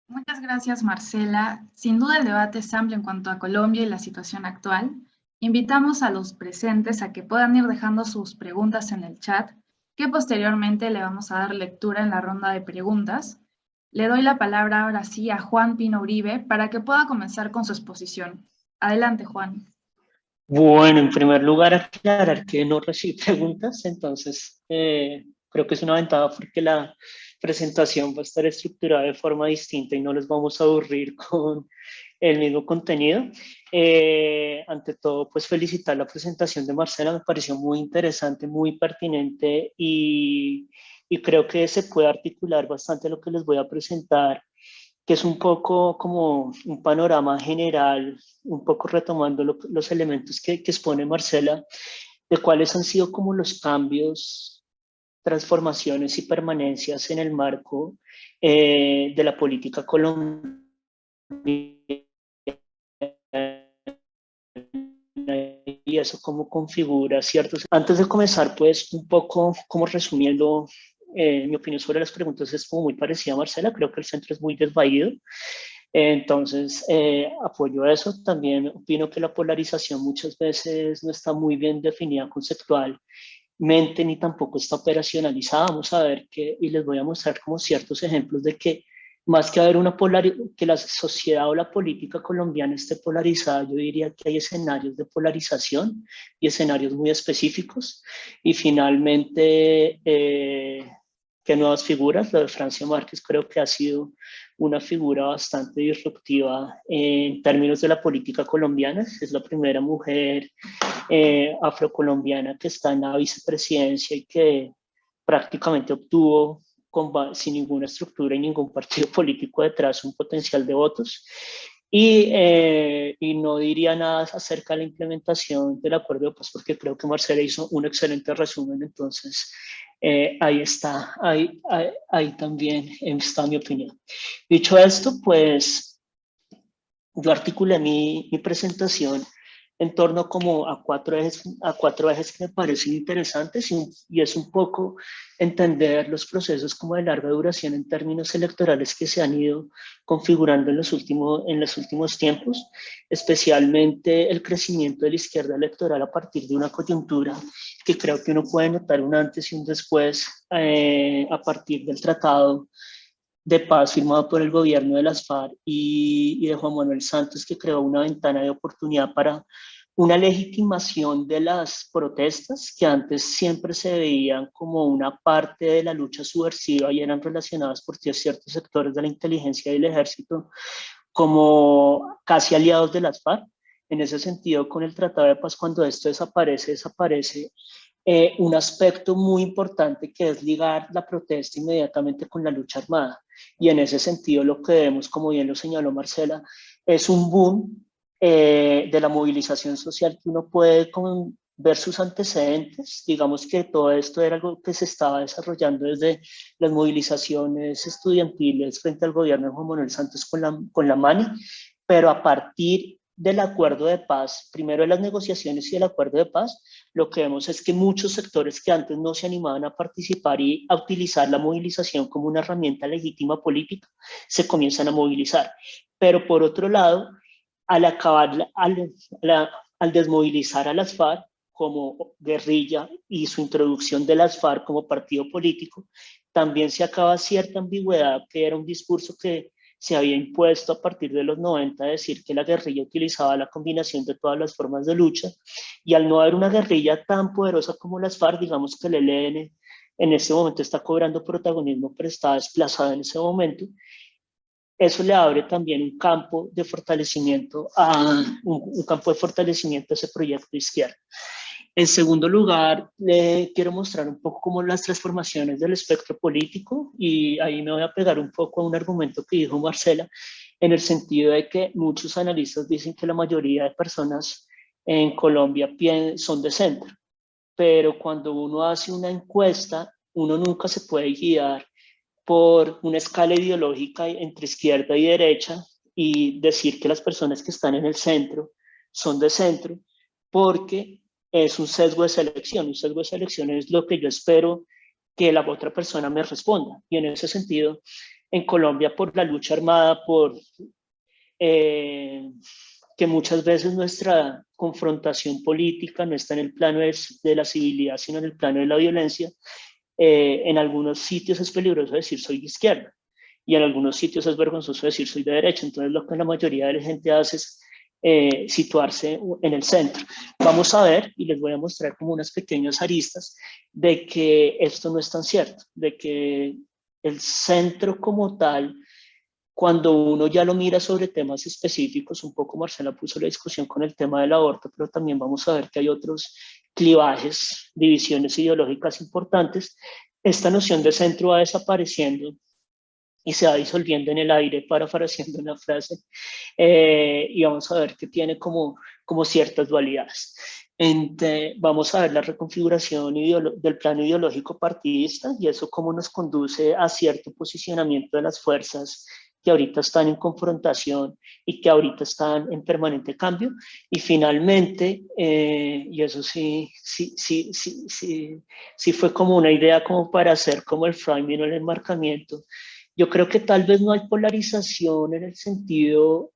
Muchas gracias, Marcela. Sin duda el debate es amplio en cuanto a Colombia y la situación actual. Invitamos a los presentes a que puedan ir dejando sus preguntas en el chat, que posteriormente le vamos a dar lectura en la ronda de preguntas. Le doy la palabra ahora sí a Juan Pino Uribe para que pueda comenzar con su exposición. Adelante, Juan. Bueno, en primer lugar, aclarar que no recibí preguntas, entonces creo que es una ventaja porque la presentación va a estar estructurada de forma distinta y no les vamos a aburrir con el mismo contenido. Ante todo, pues felicitar la presentación de Marcela, me pareció muy interesante, muy pertinente y creo que se puede articular bastante lo que les voy a presentar, que es un poco como un panorama general, un poco retomando los elementos que expone Marcela, de cuáles han sido como los cambios, transformaciones y permanencias en el marco de la política colombiana y eso cómo configura ciertos... Antes de comenzar, pues un poco como resumiendo mi opinión sobre las preguntas es como muy parecida a Marcela, creo que el centro es muy desvaído, entonces apoyo eso. También opino que la polarización muchas veces no está muy bien definida conceptualmente ni tampoco está operacionalizada. Vamos a ver y les voy a mostrar como ciertos ejemplos de que más que haber que la sociedad o la política colombiana esté polarizada, yo diría que hay escenarios de polarización y escenarios muy específicos. Y finalmente, ¿qué nuevas figuras? Lo de Francia Márquez creo que ha sido una figura bastante disruptiva en términos de la política colombiana. Es la primera mujer afrocolombiana que está en la vicepresidencia y que prácticamente obtuvo sin ninguna estructura y ningún partido político detrás un potencial de votos. Y no diría nada acerca de la implementación del acuerdo de paz porque creo que Marcela hizo un excelente resumen, entonces ahí está, ahí también está mi opinión. Dicho esto, pues yo articulé mi presentación en torno como a cuatro ejes que me parecen interesantes y es un poco entender los procesos como de larga duración en términos electorales que se han ido configurando en los últimos tiempos, especialmente el crecimiento de la izquierda electoral a partir de una coyuntura que creo que uno puede notar un antes y un después a partir del tratado de paz firmado por el gobierno de las FARC y de Juan Manuel Santos, que creó una ventana de oportunidad para una legitimación de las protestas que antes siempre se veían como una parte de la lucha subversiva y eran relacionadas por ciertos sectores de la inteligencia y del ejército como casi aliados de las FARC. En ese sentido, con el Tratado de Paz, cuando esto desaparece un aspecto muy importante, que es ligar la protesta inmediatamente con la lucha armada. Y en ese sentido lo que vemos, como bien lo señaló Marcela, es un boom de la movilización social que uno puede ver sus antecedentes. Digamos que todo esto era algo que se estaba desarrollando desde las movilizaciones estudiantiles frente al gobierno de Juan Manuel Santos con la MANI, pero a partir del acuerdo de paz, primero de las negociaciones y del acuerdo de paz, lo que vemos es que muchos sectores que antes no se animaban a participar y a utilizar la movilización como una herramienta legítima política, se comienzan a movilizar. Pero por otro lado, al desmovilizar a las FARC como guerrilla y su introducción de las FARC como partido político, también se acaba cierta ambigüedad, que era un discurso que se había impuesto a partir de los 90, decir que la guerrilla utilizaba la combinación de todas las formas de lucha, y al no haber una guerrilla tan poderosa como las FARC, digamos que el ELN en este momento está cobrando protagonismo, pero está desplazada en ese momento. Eso le abre también un campo de fortalecimiento a ese proyecto de izquierda. En segundo lugar, le quiero mostrar un poco cómo las transformaciones del espectro político, y ahí me voy a pegar un poco a un argumento que dijo Marcela, en el sentido de que muchos analistas dicen que la mayoría de personas en Colombia son de centro, pero cuando uno hace una encuesta, uno nunca se puede guiar por una escala ideológica entre izquierda y derecha y decir que las personas que están en el centro son de centro, porque es un sesgo de selección. Un sesgo de selección es lo que yo espero que la otra persona me responda. Y en ese sentido, en Colombia, por la lucha armada, por que muchas veces nuestra confrontación política no está en el plano de la civilidad, sino en el plano de la violencia, en algunos sitios es peligroso decir soy de izquierda, y en algunos sitios es vergonzoso decir soy de derecha. Entonces lo que la mayoría de la gente hace es situarse en el centro. Vamos a ver, y les voy a mostrar como unas pequeñas aristas de que esto no es tan cierto, de que el centro como tal, cuando uno ya lo mira sobre temas específicos, un poco Marcela puso la discusión con el tema del aborto, pero también vamos a ver que hay otros clivajes, divisiones ideológicas importantes. Esta noción de centro va desapareciendo y se va disolviendo en el aire, parafraseando una frase, y vamos a ver que tiene como ciertas dualidades. Vamos a ver la reconfiguración del plano ideológico partidista, y eso cómo nos conduce a cierto posicionamiento de las fuerzas que ahorita están en confrontación y que ahorita están en permanente cambio. Y finalmente, y eso sí fue como una idea como para hacer como el framing o el enmarcamiento. Yo creo que tal vez no hay polarización en el sentido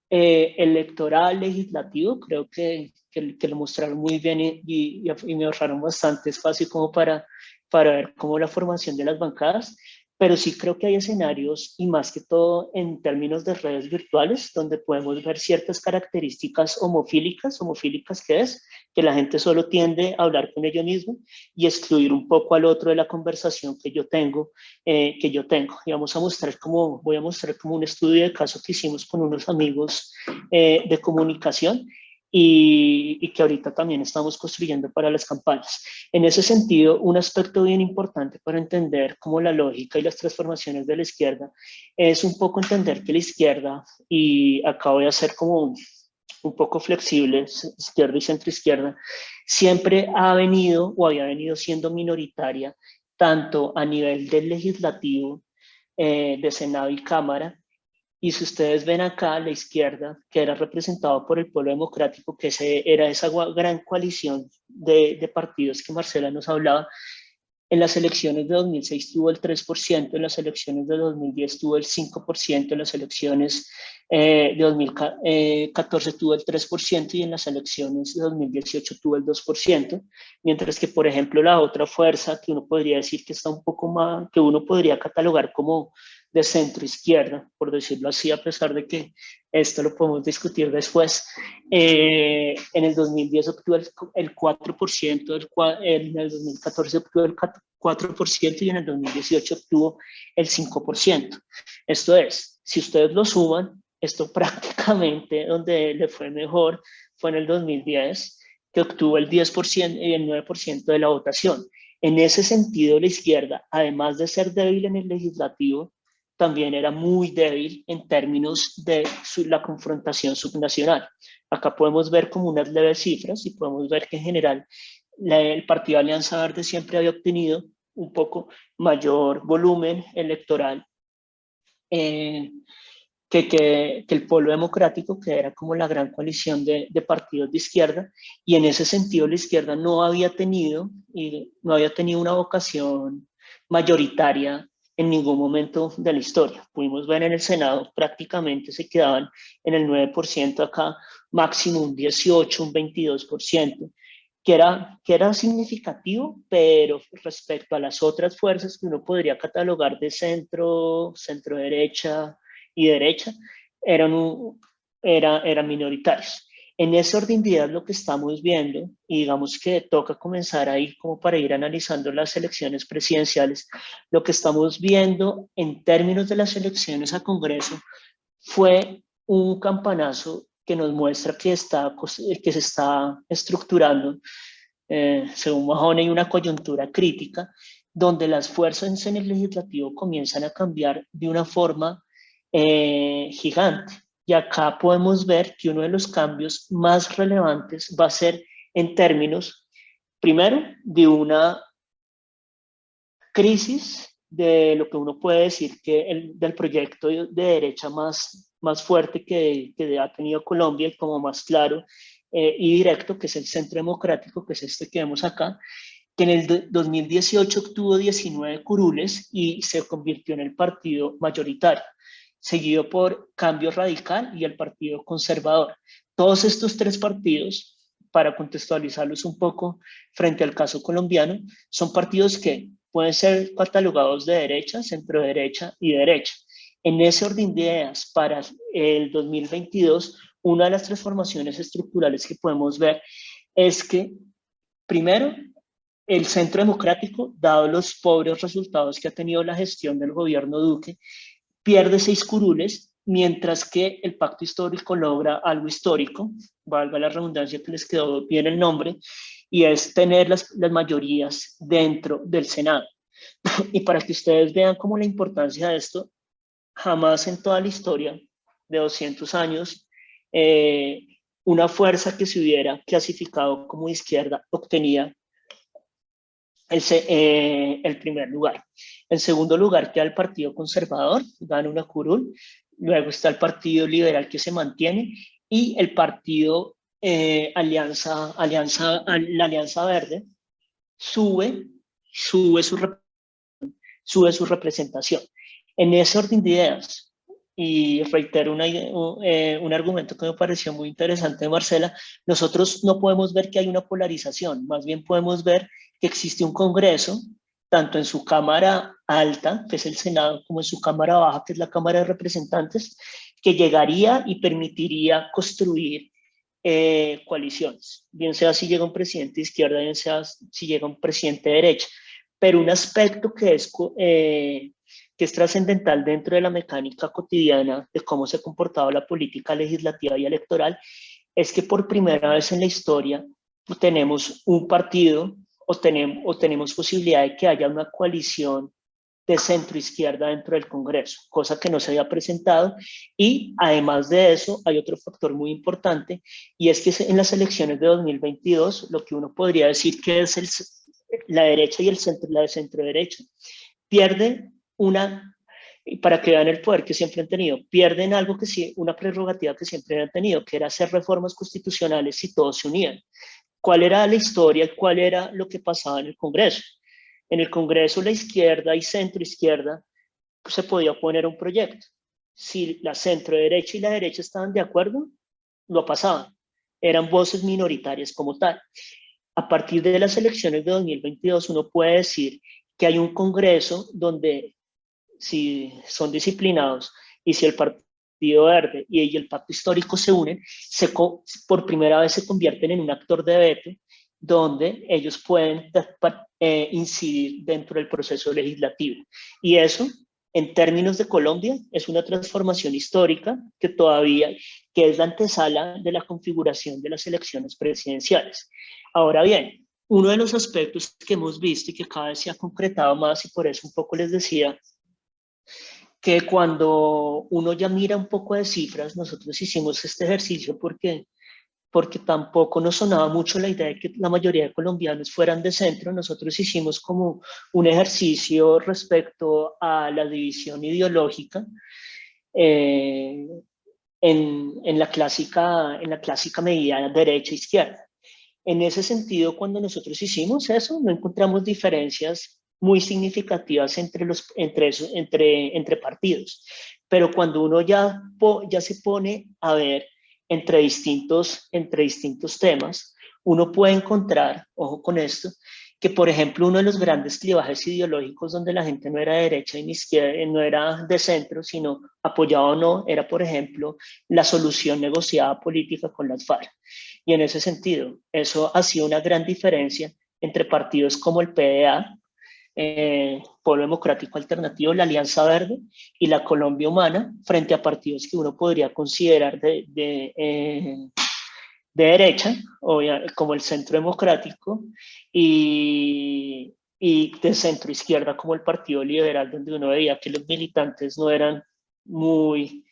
electoral, legislativo. Creo que lo mostraron muy bien y me ahorraron bastante espacio como para ver cómo la formación de las bancadas, pero sí creo que hay escenarios, y más que todo en términos de redes virtuales, donde podemos ver ciertas características homofílicas que es que la gente solo tiende a hablar con ello mismo y excluir un poco al otro de la conversación que yo tengo. Y voy a mostrar como un estudio de caso que hicimos con unos amigos de comunicación, y que ahorita también estamos construyendo para las campañas. En ese sentido, un aspecto bien importante para entender cómo la lógica y las transformaciones de la izquierda es un poco entender que la izquierda, y acá voy a ser como un poco flexible, izquierda y centroizquierda, siempre había venido siendo minoritaria, tanto a nivel del legislativo, de Senado y Cámara. Y si ustedes ven acá, la izquierda, que era representado por el Polo Democrático, que era esa gran coalición de partidos que Marcela nos hablaba, en las elecciones de 2006 tuvo el 3%, en las elecciones de 2010 tuvo el 5%, en las elecciones de 2014 tuvo el 3%, y en las elecciones de 2018 tuvo el 2%, mientras que, por ejemplo, la otra fuerza que uno podría decir que está un poco más, que uno podría catalogar como de centro izquierda, por decirlo así, a pesar de que esto lo podemos discutir después, en el 2010 obtuvo el 4%, en el 2014 obtuvo el 4%, y en el 2018 obtuvo el 5%. Esto es, si ustedes lo suman, Esto prácticamente donde le fue mejor fue en el 2010, que obtuvo el 10% y el 9% de la votación. En ese sentido, la izquierda, además de ser débil en el legislativo, también era muy débil en términos de la confrontación subnacional. Acá podemos ver como unas leves cifras y podemos ver que en general el Partido Alianza Verde siempre había obtenido un poco mayor volumen electoral que el Polo Democrático, que era como la gran coalición de partidos de izquierda, y en ese sentido la izquierda no había tenido una vocación mayoritaria en ningún momento de la historia. Pudimos ver en el Senado prácticamente se quedaban en el 9%, acá máximo un 18, un 22%, que era significativo, pero respecto a las otras fuerzas que uno podría catalogar de centro, centro-derecha y derecha, eran minoritarios. En ese orden de ideas lo que estamos viendo, y digamos que toca comenzar ahí como para ir analizando las elecciones presidenciales, lo que estamos viendo en términos de las elecciones a Congreso fue un campanazo que nos muestra que se está estructurando, según Mahoney, una coyuntura crítica, donde las fuerzas en el legislativo comienzan a cambiar de una forma gigante. Y acá podemos ver que uno de los cambios más relevantes va a ser en términos, primero, de una crisis de lo que uno puede decir que del proyecto de derecha más fuerte que ha tenido Colombia, y como más claro y directo, que es el Centro Democrático, que es este que vemos acá, que en el 2018 obtuvo 19 curules y se convirtió en el partido mayoritario, seguido por Cambio Radical y el Partido Conservador. Todos estos tres partidos, para contextualizarlos un poco frente al caso colombiano, son partidos que pueden ser catalogados de derecha, centro derecha y derecha. En ese orden de ideas, para el 2022, una de las transformaciones estructurales que podemos ver es que, primero, el Centro Democrático, dado los pobres resultados que ha tenido la gestión del gobierno Duque, pierde 6 curules, mientras que el Pacto Histórico logra algo histórico, valga la redundancia que les quedó bien el nombre, y es tener las mayorías dentro del Senado. Y para que ustedes vean como la importancia de esto, jamás en toda la historia de 200 años, una fuerza que se hubiera clasificado como izquierda obtenía el primer lugar. En segundo lugar queda el Partido Conservador, gana una curul. Luego está el Partido Liberal, que se mantiene, y el Partido la Alianza Verde sube su representación. En ese orden de ideas, y reitero un argumento que me pareció muy interesante de Marcela, nosotros no podemos ver que hay una polarización, más bien podemos ver que existe un Congreso, tanto en su Cámara Alta, que es el Senado, como en su Cámara Baja, que es la Cámara de Representantes, que llegaría y permitiría construir coaliciones, bien sea si llega un presidente de izquierda, bien sea si llega un presidente de derecha. Pero un aspecto que es trascendental dentro de la mecánica cotidiana de cómo se ha comportado la política legislativa y electoral es que por primera vez en la historia tenemos un partido o tenemos posibilidad de que haya una coalición de centro-izquierda dentro del Congreso, cosa que no se había presentado. Y además de eso hay otro factor muy importante, y es que en las elecciones de 2022 lo que uno podría decir que es la derecha y la de centro-derecha pierden para que vean el poder que siempre han tenido, pierden algo una prerrogativa que siempre han tenido, que era hacer reformas constitucionales si todos se unían. ¿Cuál era la historia? ¿Cuál era lo que pasaba en el Congreso? En el Congreso la izquierda y centro-izquierda se podía oponer a un proyecto. Si la centro-derecha y la derecha estaban de acuerdo, lo pasaban. Eran voces minoritarias como tal. A partir de las elecciones de 2022 uno puede decir que hay un Congreso donde, si son disciplinados y si el Partido Verde y el Pacto Histórico se unen, por primera vez se convierten en un actor de veto, donde ellos pueden incidir dentro del proceso legislativo. Y eso en términos de Colombia, es una transformación histórica que es la antesala de la configuración de las elecciones presidenciales. Ahora bien, uno de los aspectos que hemos visto y que cada vez se ha concretado más, y por eso un poco les decía que cuando uno ya mira un poco de cifras, nosotros hicimos este ejercicio porque tampoco nos sonaba mucho la idea de que la mayoría de colombianos fueran de centro. Nosotros hicimos como un ejercicio respecto a la división ideológica en la clásica medida derecha-izquierda. En ese sentido, cuando nosotros hicimos eso, no encontramos diferencias muy significativas entre partidos. Pero cuando uno ya se pone a ver entre distintos temas, uno puede encontrar, ojo con esto, que por ejemplo uno de los grandes clivajes ideológicos donde la gente no era de derecha ni izquierda, no era de centro, sino apoyado o no, era por ejemplo la solución negociada política con las FARC. Y en ese sentido, eso ha sido una gran diferencia entre partidos como el PDA, Polo Democrático Alternativo, la Alianza Verde y la Colombia Humana, frente a partidos que uno podría considerar de derecha, como el Centro Democrático, y de centro izquierda como el Partido Liberal, donde uno veía que los militantes no eran muy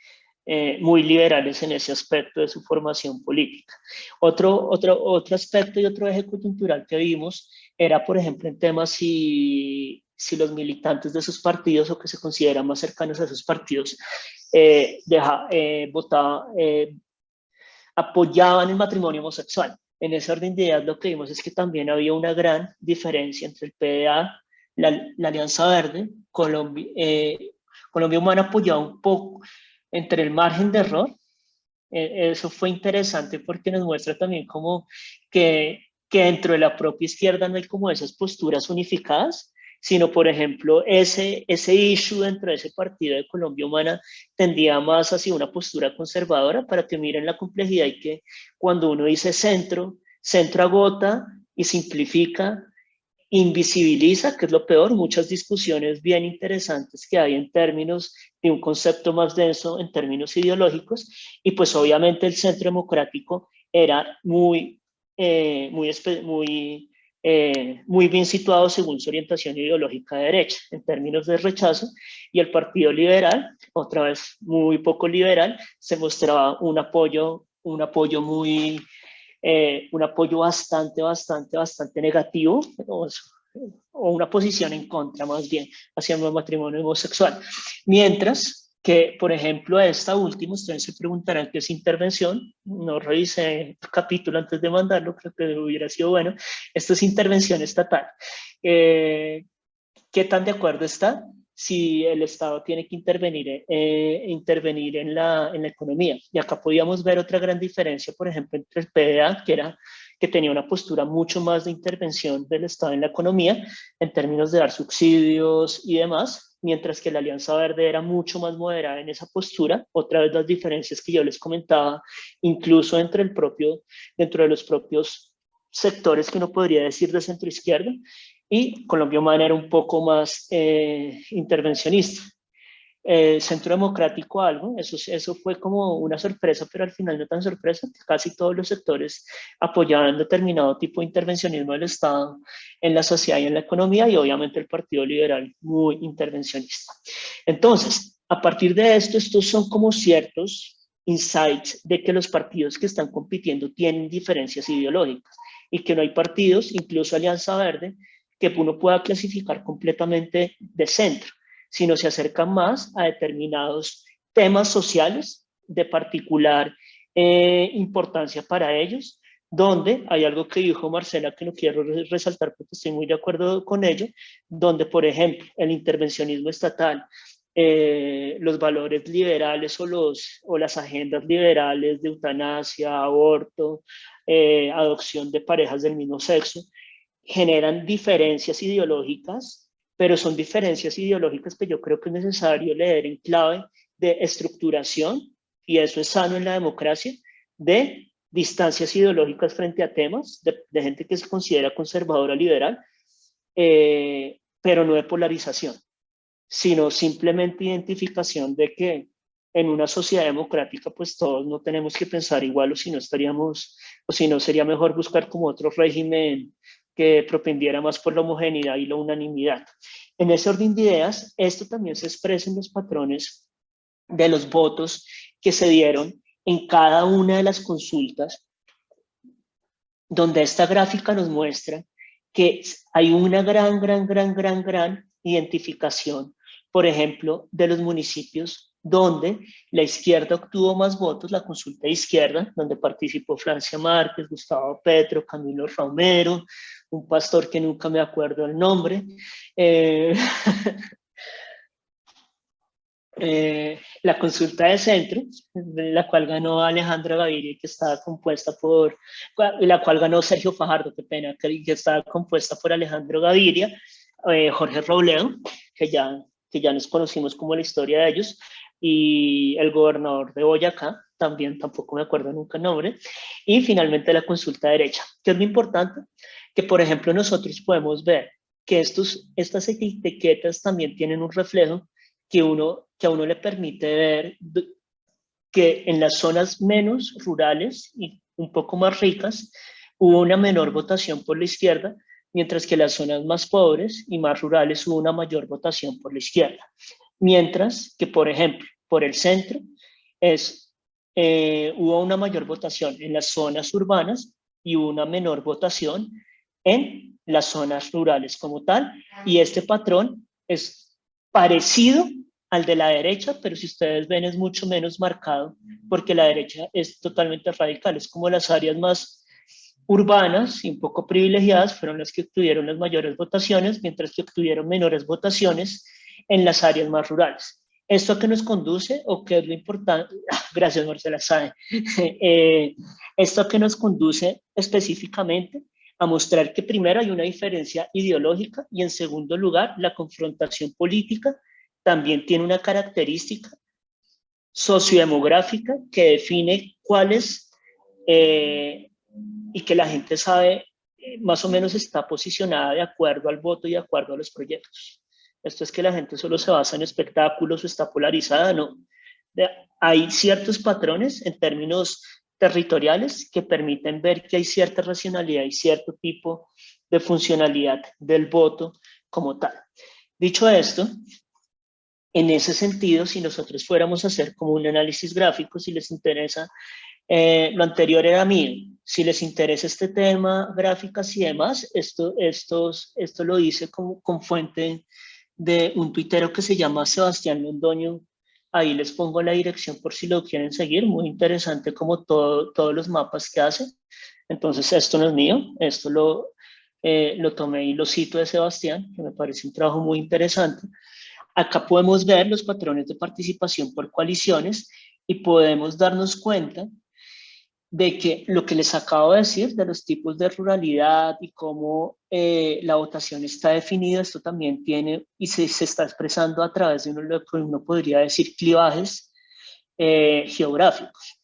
liberales en ese aspecto de su formación política. Otro aspecto y otro eje coyuntural que vimos era, por ejemplo, en temas si los militantes de esos partidos o que se consideran más cercanos a esos partidos apoyaban el matrimonio homosexual. En ese orden de ideas lo que vimos es que también había una gran diferencia entre el PDA, la Alianza Verde, Colombia Humana apoyaba un poco entre el margen de error. Eso fue interesante porque nos muestra también como que dentro de la propia izquierda no hay como esas posturas unificadas, sino por ejemplo ese issue dentro de ese partido de Colombia Humana tendía más hacia una postura conservadora, para que miren la complejidad y que cuando uno dice centro agota y simplifica, invisibiliza, que es lo peor, muchas discusiones bien interesantes que hay en términos de un concepto más denso en términos ideológicos, y pues obviamente el Centro Democrático era muy bien situado según su orientación ideológica de derecha, en términos de rechazo, y el Partido Liberal, otra vez muy poco liberal, se mostraba un apoyo bastante negativo, o una posición en contra más bien hacia el matrimonio homosexual. Mientras que, por ejemplo, esta última, ustedes se preguntarán qué es intervención. No revisé el capítulo antes de mandarlo, creo que hubiera sido bueno. Esto es intervención estatal. ¿Qué tan de acuerdo está? Si el Estado tiene que intervenir en la economía. Y acá podíamos ver otra gran diferencia, por ejemplo, entre el PDA, que tenía una postura mucho más de intervención del Estado en la economía, en términos de dar subsidios y demás, mientras que la Alianza Verde era mucho más moderada en esa postura. Otra vez las diferencias que yo les comentaba, incluso dentro de los propios sectores que uno podría decir de centro izquierda, y Colombia Humana era un poco más intervencionista. Centro Democrático algo, eso fue como una sorpresa, pero al final no tan sorpresa, casi todos los sectores apoyaban determinado tipo de intervencionismo del Estado en la sociedad y en la economía, y obviamente el Partido Liberal muy intervencionista. Entonces, a partir de esto, estos son como ciertos insights de que los partidos que están compitiendo tienen diferencias ideológicas, y que no hay partidos, incluso Alianza Verde, que uno pueda clasificar completamente de centro, sino se acercan más a determinados temas sociales de particular importancia para ellos, donde hay algo que dijo Marcela que no quiero resaltar porque estoy muy de acuerdo con ello, donde por ejemplo el intervencionismo estatal, los valores liberales o las agendas liberales de eutanasia, aborto, adopción de parejas del mismo sexo, generan diferencias ideológicas, pero son diferencias ideológicas que yo creo que es necesario leer en clave de estructuración, y eso es sano en la democracia, de distancias ideológicas frente a temas, de gente que se considera conservadora liberal, pero no de polarización. sino simplemente identificación de que en una sociedad democrática pues todos no tenemos que pensar igual, o si no estaríamos, o si no sería mejor buscar como otro régimen que propendiera más por la homogeneidad y la unanimidad. En ese orden de ideas, esto también se expresa en los patrones de los votos que se dieron en cada una de las consultas, donde esta gráfica nos muestra que hay una gran identificación, por ejemplo, de los municipios donde la izquierda obtuvo más votos, la consulta de izquierda, donde participó Francia Márquez, Gustavo Petro, Camilo Romero, un pastor que nunca me acuerdo el nombre, la consulta de centro, la cual ganó Alejandro Gaviria, que estaba compuesta por, la cual ganó Sergio Fajardo, qué pena, que estaba compuesta por Alejandro Gaviria, Jorge Robledo, que ya nos conocimos como la historia de ellos, y el gobernador de Boyacá, también tampoco me acuerdo nunca el nombre, y finalmente la consulta derecha. ¿Qué es lo importante? Que por ejemplo nosotros podemos ver que estas etiquetas también tienen un reflejo que a uno le permite ver que en las zonas menos rurales y un poco más ricas hubo una menor votación por la izquierda, mientras que en las zonas más pobres y más rurales hubo una mayor votación por la izquierda. Mientras que, por ejemplo, por el centro hubo una mayor votación en las zonas urbanas y una menor votación en las zonas rurales como tal, y este patrón es parecido al de la derecha, pero si ustedes ven es mucho menos marcado, porque la derecha es totalmente radical, es como las áreas más urbanas y un poco privilegiadas fueron las que obtuvieron las mayores votaciones, mientras que obtuvieron menores votaciones en las áreas más rurales. ¿Esto a qué nos conduce o qué es lo importante? Gracias, Marcela Sáenz. ¿Esto a qué nos conduce específicamente? A mostrar que primero hay una diferencia ideológica y en segundo lugar la confrontación política también tiene una característica sociodemográfica que define cuáles y que la gente sabe más o menos está posicionada de acuerdo al voto y de acuerdo a los proyectos. Esto es que la gente solo se basa en espectáculos o está polarizada, no. Hay ciertos patrones en términos territoriales que permiten ver que hay cierta racionalidad y cierto tipo de funcionalidad del voto como tal. Dicho esto, en ese sentido, si nosotros fuéramos a hacer como un análisis gráfico, si les interesa, lo anterior era mío, si les interesa este tema, gráficas y demás, esto lo hice con fuente de un tuitero que se llama Sebastián Londoño. Ahí les pongo la dirección por si lo quieren seguir, muy interesante como todos los mapas que hace. Entonces esto no es mío, esto lo tomé y lo cito de Sebastián, que me parece un trabajo muy interesante. Acá podemos ver los patrones de participación por coaliciones y podemos darnos cuenta de que lo que les acabo de decir de los tipos de ruralidad y cómo la votación está definida, esto también tiene y se está expresando a través de lo que uno podría decir clivajes geográficos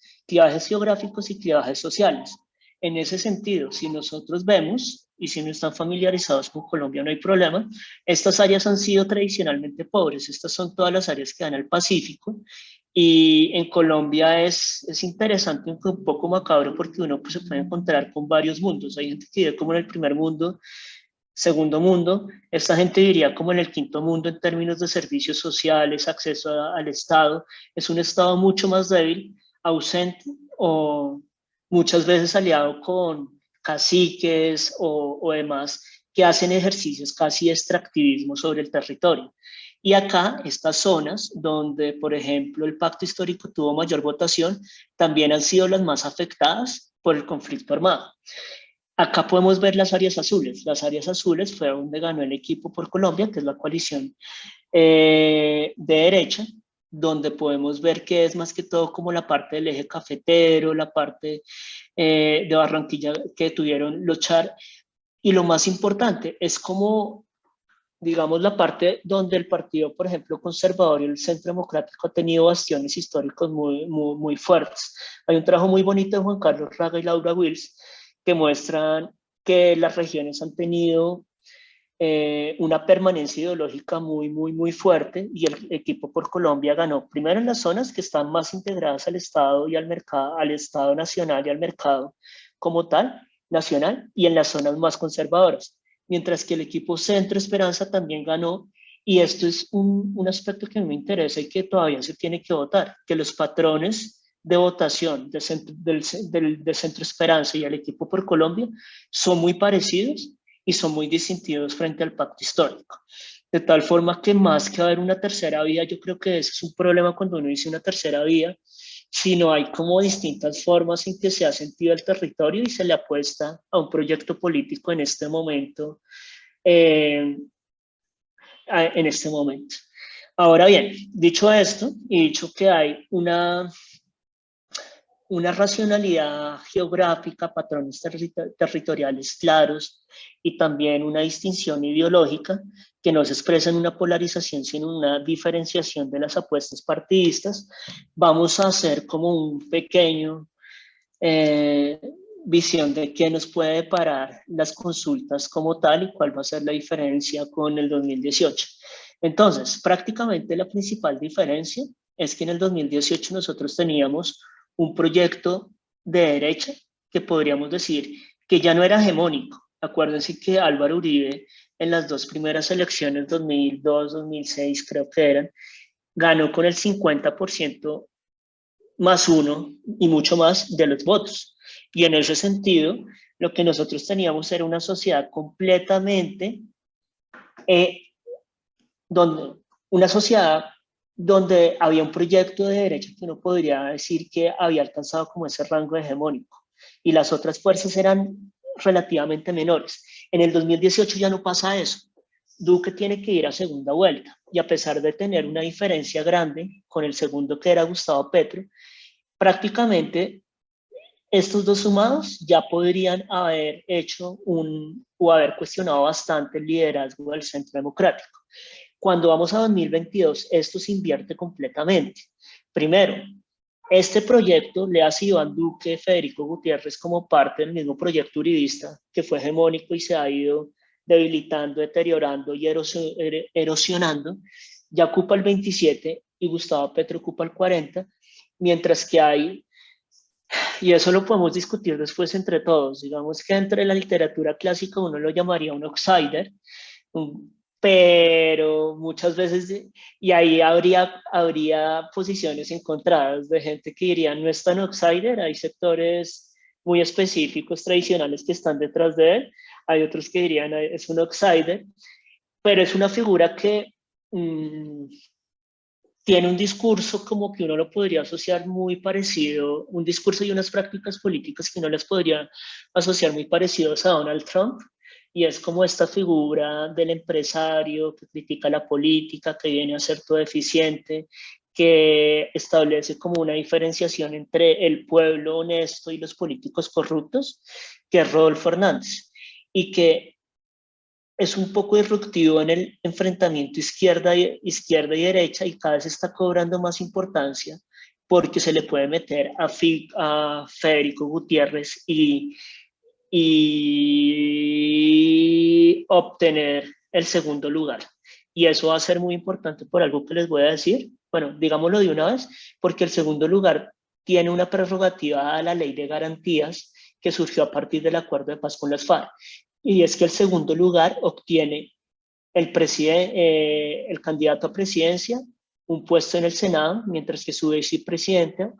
y clivajes sociales. En ese sentido, si nosotros vemos, y si no están familiarizados con Colombia no hay problema, estas áreas han sido tradicionalmente pobres, estas son todas las áreas que dan al Pacífico, y en Colombia es interesante, un poco macabro, porque uno pues, se puede encontrar con varios mundos. Hay gente que vive como en el primer mundo, segundo mundo, esta gente diría como en el quinto mundo en términos de servicios sociales, acceso al Estado. Es un Estado mucho más débil, ausente o muchas veces aliado con caciques o demás que hacen ejercicios casi de extractivismo sobre el territorio. Y acá, estas zonas donde, por ejemplo, el pacto histórico tuvo mayor votación, también han sido las más afectadas por el conflicto armado. Acá podemos ver las áreas azules. Las áreas azules fue donde ganó el equipo por Colombia, que es la coalición de derecha, donde podemos ver que es más que todo como la parte del eje cafetero, la parte de Barranquilla que tuvieron los Char. Y lo más importante es como, digamos, la parte donde el partido, por ejemplo, conservador y el Centro Democrático ha tenido bastiones históricos muy fuertes. Hay un trabajo muy bonito de Juan Carlos Raga y Laura Wills que muestran que las regiones han tenido una permanencia ideológica muy fuerte, y el equipo por Colombia ganó primero en las zonas que están más integradas al Estado y al mercado, al Estado nacional y al mercado como tal, nacional, y en las zonas más conservadoras, mientras que el equipo Centro Esperanza también ganó. Y esto es un aspecto que me interesa y que todavía se tiene que votar, que los patrones de votación de Centro Esperanza y el equipo por Colombia son muy parecidos y son muy distintivos frente al pacto histórico. De tal forma que más que haber una tercera vía, yo creo que ese es un problema cuando uno dice una tercera vía, sino hay como distintas formas en que se ha sentido el territorio y se le apuesta a un proyecto político en este momento. Ahora bien, dicho esto, y dicho que hay una racionalidad geográfica, patrones territoriales claros y también una distinción ideológica que no se expresa en una polarización, sino en una diferenciación de las apuestas partidistas, vamos a hacer como un pequeño visión de qué nos puede deparar las consultas como tal y cuál va a ser la diferencia con el 2018. Entonces, prácticamente la principal diferencia es que en el 2018 nosotros teníamos un proyecto de derecha que podríamos decir que ya no era hegemónico. Acuérdense que Álvaro Uribe en las dos primeras elecciones, 2002, 2006 creo que eran, ganó con el 50% más uno y mucho más de los votos. Y en ese sentido, lo que nosotros teníamos era una sociedad completamente, donde había un proyecto de derecha que uno podría decir que había alcanzado como ese rango hegemónico, y las otras fuerzas eran relativamente menores. En el 2018 ya no pasa eso. Duque tiene que ir a segunda vuelta, y a pesar de tener una diferencia grande con el segundo, que era Gustavo Petro, prácticamente estos dos sumados ya podrían haber hecho o haber cuestionado bastante el liderazgo del Centro Democrático. Cuando vamos a 2022, esto se invierte completamente. Primero, este proyecto le hace Iván Duque, Federico Gutiérrez, como parte del mismo proyecto uribista, que fue hegemónico y se ha ido debilitando, deteriorando y erosionando, ya ocupa el 27 y Gustavo Petro ocupa el 40, mientras que hay, y eso lo podemos discutir después entre todos, digamos que entre la literatura clásica uno lo llamaría un outsider, pero muchas veces, y ahí habría posiciones encontradas de gente que diría no es tan outsider, hay sectores muy específicos, tradicionales que están detrás de él, hay otros que dirían es un outsider, pero es una figura que tiene un discurso como que uno lo podría asociar muy parecido, un discurso y unas prácticas políticas que uno les podría asociar muy parecidos a Donald Trump, y es como esta figura del empresario que critica la política, que viene a ser todo eficiente, que establece como una diferenciación entre el pueblo honesto y los políticos corruptos, que es Rodolfo Hernández, y que es un poco disruptivo en el enfrentamiento izquierda y derecha, y cada vez está cobrando más importancia porque se le puede meter a Federico Gutiérrez y obtener el segundo lugar. Y eso va a ser muy importante por algo que les voy a decir. Bueno, digámoslo de una vez, porque el segundo lugar tiene una prerrogativa a la ley de garantías que surgió a partir del acuerdo de paz con las FARC. Y es que el segundo lugar obtiene el candidato a presidencia, un puesto en el Senado, mientras que su vicepresidenta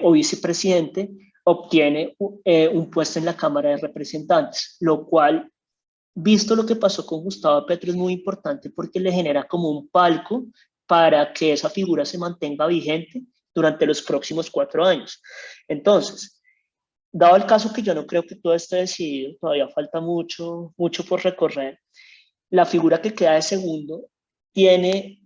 o vicepresidente obtiene un puesto en la Cámara de Representantes, lo cual, visto lo que pasó con Gustavo Petro, es muy importante porque le genera como un palco para que esa figura se mantenga vigente durante los próximos 4 años. Entonces, dado el caso que yo no creo que todo esté decidido, todavía falta mucho por recorrer, la figura que queda de segundo tiene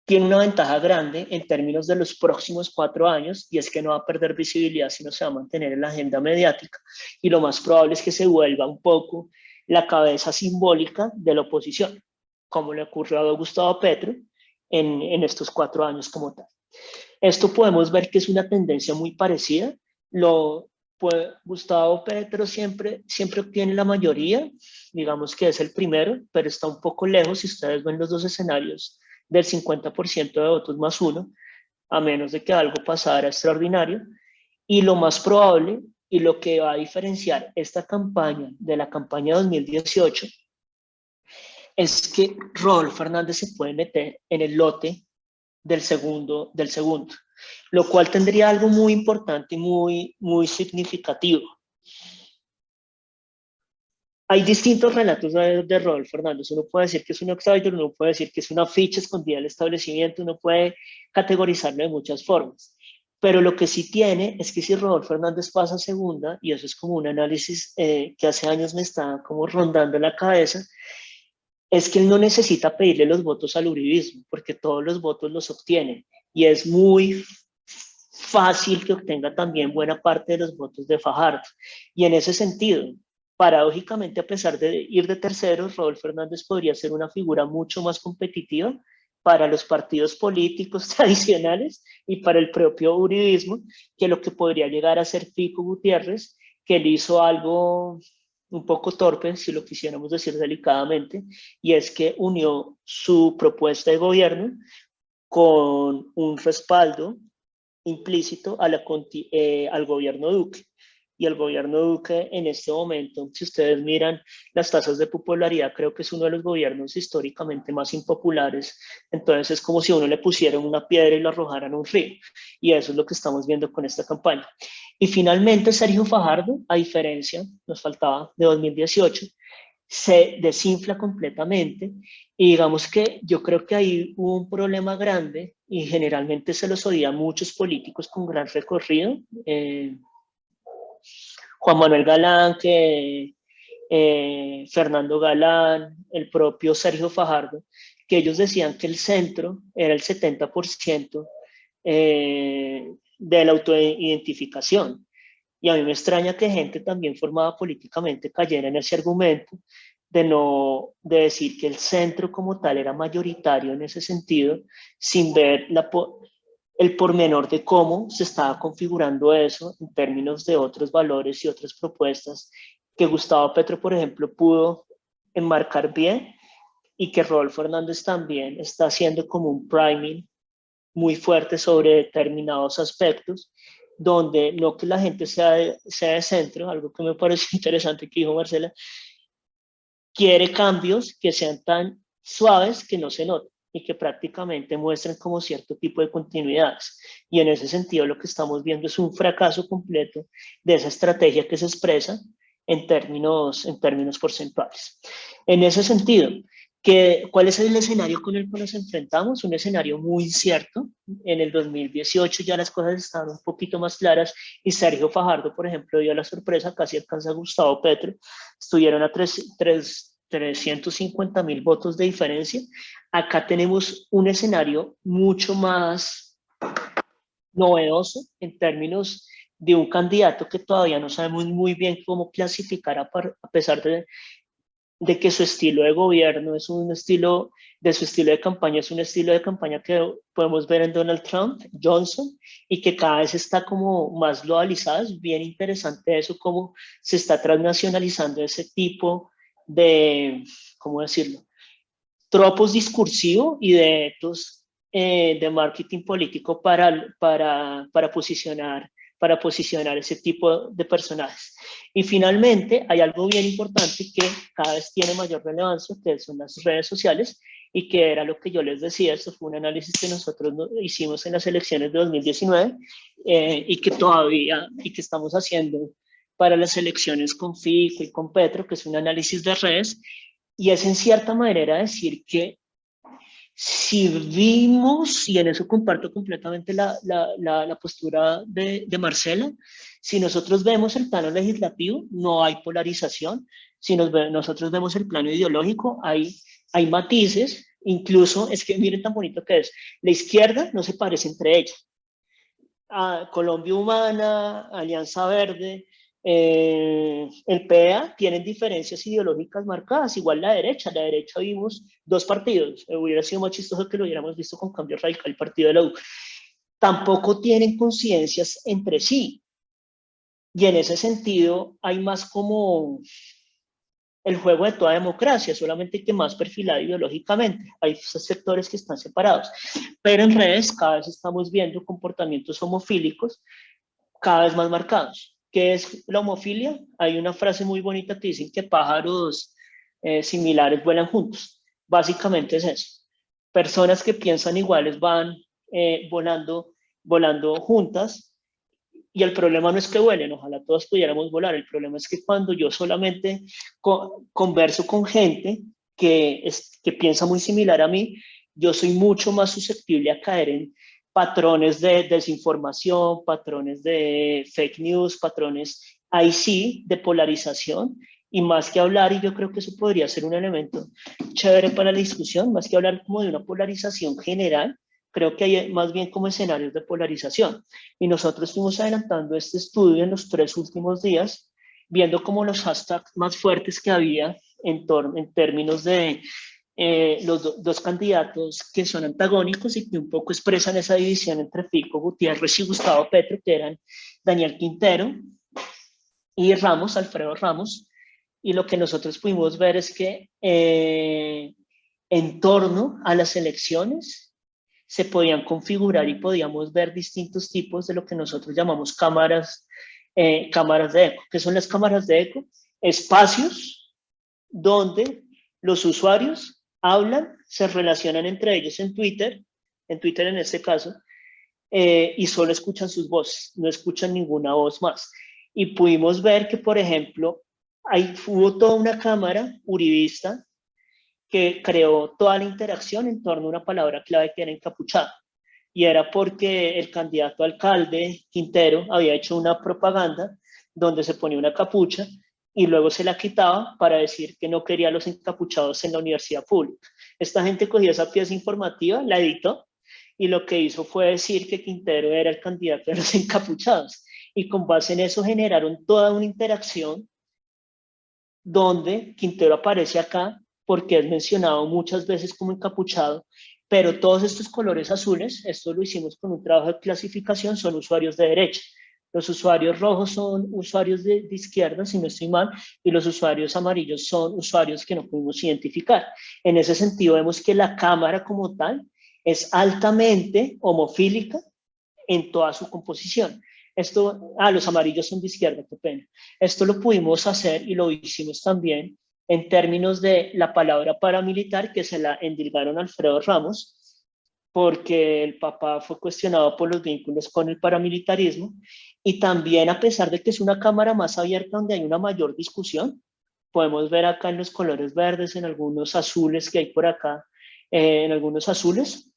una ventaja grande en términos de los próximos 4 años, y es que no va a perder visibilidad, sino se va a mantener en la agenda mediática, y lo más probable es que se vuelva un poco la cabeza simbólica de la oposición, como le ocurrió a Gustavo Petro en estos 4 años como tal. Esto podemos ver que es una tendencia muy parecida, pues Gustavo Petro siempre obtiene la mayoría, digamos que es el primero, pero está un poco lejos si ustedes ven los dos escenarios del 50% de votos más uno, a menos de que algo pasara extraordinario. Y lo más probable y lo que va a diferenciar esta campaña de la campaña 2018 es que Rodolfo Hernández se puede meter en el lote del segundo, lo cual tendría algo muy importante y muy significativo. Hay distintos relatos de Rodolfo Hernández. Uno puede decir que es un outsider, uno puede decir que es una ficha escondida del establecimiento, uno puede categorizarlo de muchas formas. Pero lo que sí tiene es que si Rodolfo Hernández pasa a segunda, y eso es como un análisis que hace años me está como rondando en la cabeza, es que él no necesita pedirle los votos al uribismo, porque todos los votos los obtiene. Y es muy fácil que obtenga también buena parte de los votos de Fajardo. Y en ese sentido, paradójicamente, a pesar de ir de tercero, Rodolfo Hernández podría ser una figura mucho más competitiva para los partidos políticos tradicionales y para el propio uribismo, que lo que podría llegar a ser Fico Gutiérrez, que él hizo algo un poco torpe, si lo quisiéramos decir delicadamente, y es que unió su propuesta de gobierno con un respaldo implícito a al gobierno Duque. Y el gobierno Duque en este momento, si ustedes miran las tasas de popularidad, creo que es uno de los gobiernos históricamente más impopulares. Entonces es como si a uno le pusieran una piedra y lo arrojaran a un río. Y eso es lo que estamos viendo con esta campaña. Y finalmente Sergio Fajardo, a diferencia, nos faltaba, de 2018, se desinfla completamente. Y digamos que yo creo que ahí hubo un problema grande y generalmente se los odia a muchos políticos con gran recorrido. Juan Manuel Galán, Fernando Galán, el propio Sergio Fajardo, que ellos decían que el centro era el 70% de la autoidentificación. Y a mí me extraña que gente también formada políticamente cayera en ese argumento de decir que el centro como tal era mayoritario en ese sentido, sin ver el pormenor de cómo se estaba configurando eso en términos de otros valores y otras propuestas que Gustavo Petro, por ejemplo, pudo enmarcar bien y que Rodolfo Hernández también está haciendo como un priming muy fuerte sobre determinados aspectos, donde no que la gente sea de centro, algo que me parece interesante que dijo Marcela, quiere cambios que sean tan suaves que no se noten y que prácticamente muestren como cierto tipo de continuidades. Y en ese sentido lo que estamos viendo es un fracaso completo de esa estrategia que se expresa en términos porcentuales. En ese sentido, ¿cuál es el escenario con el que nos enfrentamos? Un escenario muy incierto. En el 2018 ya las cosas estaban un poquito más claras y Sergio Fajardo, por ejemplo, dio la sorpresa, casi alcanza a Gustavo Petro, estuvieron a 350.000 votos de diferencia. Acá tenemos un escenario mucho más novedoso en términos de un candidato que todavía no sabemos muy bien cómo clasificar a pesar de que su estilo de gobierno es un estilo, de su estilo de campaña es un estilo de campaña que podemos ver en Donald Trump, Johnson, y que cada vez está como más globalizado. Es bien interesante eso, cómo se está transnacionalizando ese tipo de, ¿cómo decirlo?, tropos discursivos y de etos de marketing político para posicionar ese tipo de personajes. Y finalmente hay algo bien importante que cada vez tiene mayor relevancia, que son las redes sociales, y que era lo que yo les decía, esto fue un análisis que nosotros hicimos en las elecciones de 2019 y que estamos haciendo para las elecciones con Fico y con Petro, que es un análisis de redes, y es en cierta manera decir que si vimos, y en eso comparto completamente la postura de Marcela, si nosotros vemos el plano legislativo, no hay polarización. Si nosotros vemos el plano ideológico, hay matices. Incluso, es que miren tan bonito que es, la izquierda no se parece entre ellas. Colombia Humana, Alianza Verde, el PEA tienen diferencias ideológicas marcadas, igual la derecha vimos dos partidos, hubiera sido más chistoso que lo hubiéramos visto con Cambio Radical, el partido de la U, tampoco tienen conciencias entre sí, Y en ese sentido hay más como el juego de toda democracia, solamente que más perfilado ideológicamente. Hay sectores que están separados, pero en redes cada vez estamos viendo comportamientos homofílicos cada vez más marcados. ¿Qué es la homofilia? Hay una frase muy bonita que dicen que pájaros similares vuelan juntos. Básicamente es eso. Personas que piensan iguales van volando juntas, y el problema no es que vuelen, ojalá todos pudiéramos volar, el problema es que cuando yo solamente converso con gente que piensa muy similar a mí, yo soy mucho más susceptible a caer en patrones de desinformación, patrones de fake news, patrones, ahí sí, de polarización, y más que hablar, y yo creo que eso podría ser un elemento chévere para la discusión, más que hablar como de una polarización general, creo que hay más bien como escenarios de polarización. Y nosotros fuimos adelantando este estudio en los 3 últimos días, viendo como los hashtags más fuertes que había en términos de los dos candidatos que son antagónicos y que un poco expresan esa división entre Fico Gutiérrez y Gustavo Petro, que eran Daniel Quintero y Ramos, Alfredo Ramos. Y lo que nosotros pudimos ver es que en torno a las elecciones se podían configurar y podíamos ver distintos tipos de lo que nosotros llamamos cámaras de eco. ¿Qué son las cámaras de eco? Espacios donde los usuarios hablan, se relacionan entre ellos en Twitter en este caso, y solo escuchan sus voces, no escuchan ninguna voz más. Y pudimos ver que, por ejemplo, hubo toda una cámara uribista que creó toda la interacción en torno a una palabra clave que era encapuchado. Y era porque el candidato a alcalde, Quintero, había hecho una propaganda donde se ponía una capucha y luego se la quitaba para decir que no quería a los encapuchados en la universidad pública. Esta gente cogió esa pieza informativa, la editó, y lo que hizo fue decir que Quintero era el candidato de los encapuchados. Y con base en eso generaron toda una interacción donde Quintero aparece acá porque es mencionado muchas veces como encapuchado, pero todos estos colores azules, esto lo hicimos con un trabajo de clasificación, son usuarios de derecha. Los usuarios rojos son usuarios de izquierda, si no estoy mal, y los usuarios amarillos son usuarios que no pudimos identificar. En ese sentido, vemos que la cámara como tal es altamente homofílica en toda su composición. Los amarillos son de izquierda, qué pena. Esto lo pudimos hacer y lo hicimos también en términos de la palabra paramilitar, que se la endilgaron a Alfredo Ramos, porque el papá fue cuestionado por los vínculos con el paramilitarismo, y también a pesar de que es una cámara más abierta donde hay una mayor discusión, podemos ver acá en los colores verdes, en algunos azules que hay por acá, en algunos azules,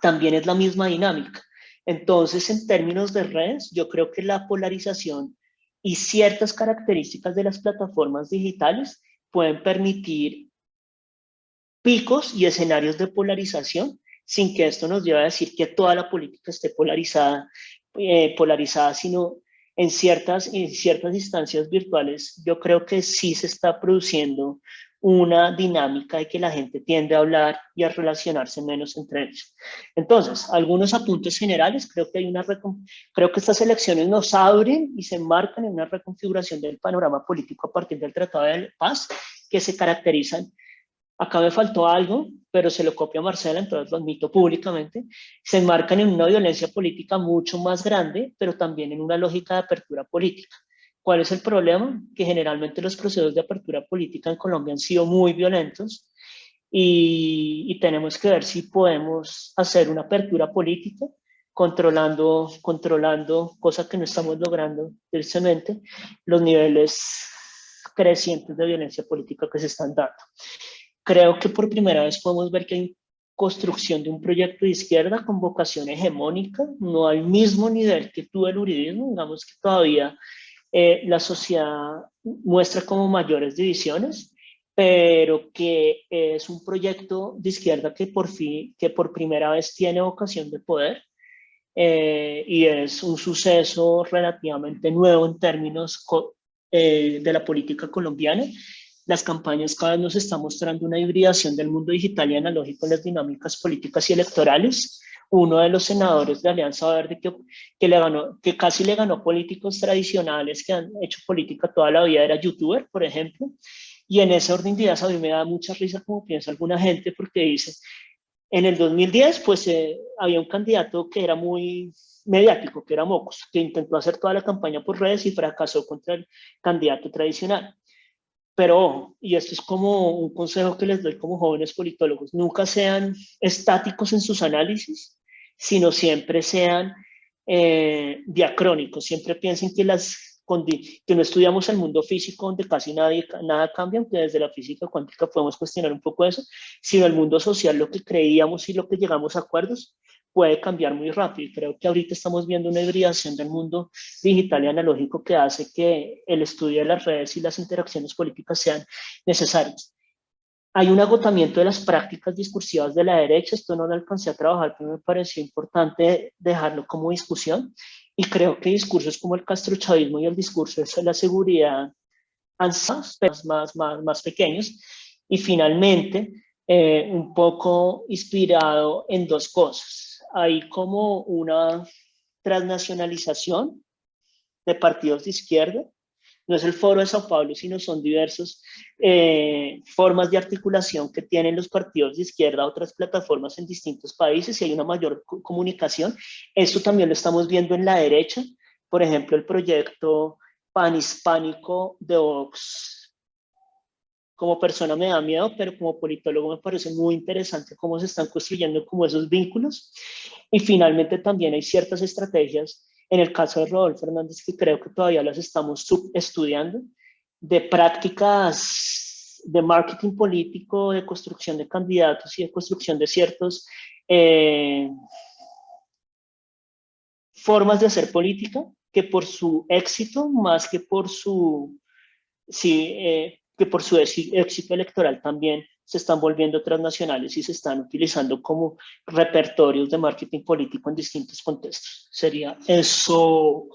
también es la misma dinámica. Entonces, en términos de redes, yo creo que la polarización y ciertas características de las plataformas digitales pueden permitir picos y escenarios de polarización sin que esto nos lleve a decir que toda la política esté polarizada, sino en ciertas instancias virtuales yo creo que sí se está produciendo una dinámica de que la gente tiende a hablar y a relacionarse menos entre ellos. Entonces, algunos apuntes generales, creo que estas elecciones nos abren y se enmarcan en una reconfiguración del panorama político a partir del Tratado de Paz, que se caracterizan. Acá me faltó algo, pero se lo copia Marcela, entonces lo admito públicamente. Se enmarcan en una violencia política mucho más grande, pero también en una lógica de apertura política. ¿Cuál es el problema? Que generalmente los procesos de apertura política en Colombia han sido muy violentos y tenemos que ver si podemos hacer una apertura política controlando, cosa que no estamos logrando tristemente, los niveles crecientes de violencia política que se están dando. Creo que por primera vez podemos ver que hay construcción de un proyecto de izquierda con vocación hegemónica, no al mismo nivel que tuvo el uribismo, digamos que todavía la sociedad muestra como mayores divisiones, pero que es un proyecto de izquierda que por primera vez tiene vocación de poder, y es un suceso relativamente nuevo en términos de la política colombiana. las campañas cada vez nos están mostrando una hibridación del mundo digital y analógico en las dinámicas políticas y electorales. Uno de los senadores de Alianza Verde que casi le ganó políticos tradicionales que han hecho política toda la vida era youtuber, por ejemplo. Y en ese orden de ideas a mí me da mucha risa como piensa alguna gente, porque dice, en el 2010 pues había un candidato que era muy mediático, que era Mocos, que intentó hacer toda la campaña por redes y fracasó contra el candidato tradicional. Pero ojo, y esto es como un consejo que les doy como jóvenes politólogos, nunca sean estáticos en sus análisis, sino siempre sean diacrónicos, siempre piensen que no estudiamos el mundo físico donde casi nada cambia, aunque desde la física cuántica podemos cuestionar un poco eso, sino el mundo social, lo que creíamos y lo que llegamos a acuerdos puede cambiar muy rápido. Creo que ahorita estamos viendo una hibridación del mundo digital y analógico que hace que el estudio de las redes y las interacciones políticas sean necesarias. Hay un agotamiento de las prácticas discursivas de la derecha, esto no lo alcancé a trabajar, pero me pareció importante dejarlo como discusión, y creo que discursos como el castrochavismo y el discurso de la seguridad han sido más pequeños, y finalmente un poco inspirado en dos cosas. Hay como una transnacionalización de partidos de izquierda. No es el Foro de Sao Paulo, sino son diversas formas de articulación que tienen los partidos de izquierda, otras plataformas en distintos países, y hay una mayor comunicación. Esto también lo estamos viendo en la derecha. Por ejemplo, el proyecto panhispánico de Vox. Como persona me da miedo, pero como politólogo me parece muy interesante cómo se están construyendo como esos vínculos. Y finalmente también hay ciertas estrategias, en el caso de Rodolfo Hernández, que creo que todavía las estamos subestudiando, de prácticas de marketing político, de construcción de candidatos y de construcción de ciertas formas de hacer política, que por su éxito, más que por su éxito electoral también se están volviendo transnacionales y se están utilizando como repertorios de marketing político en distintos contextos. Sería eso.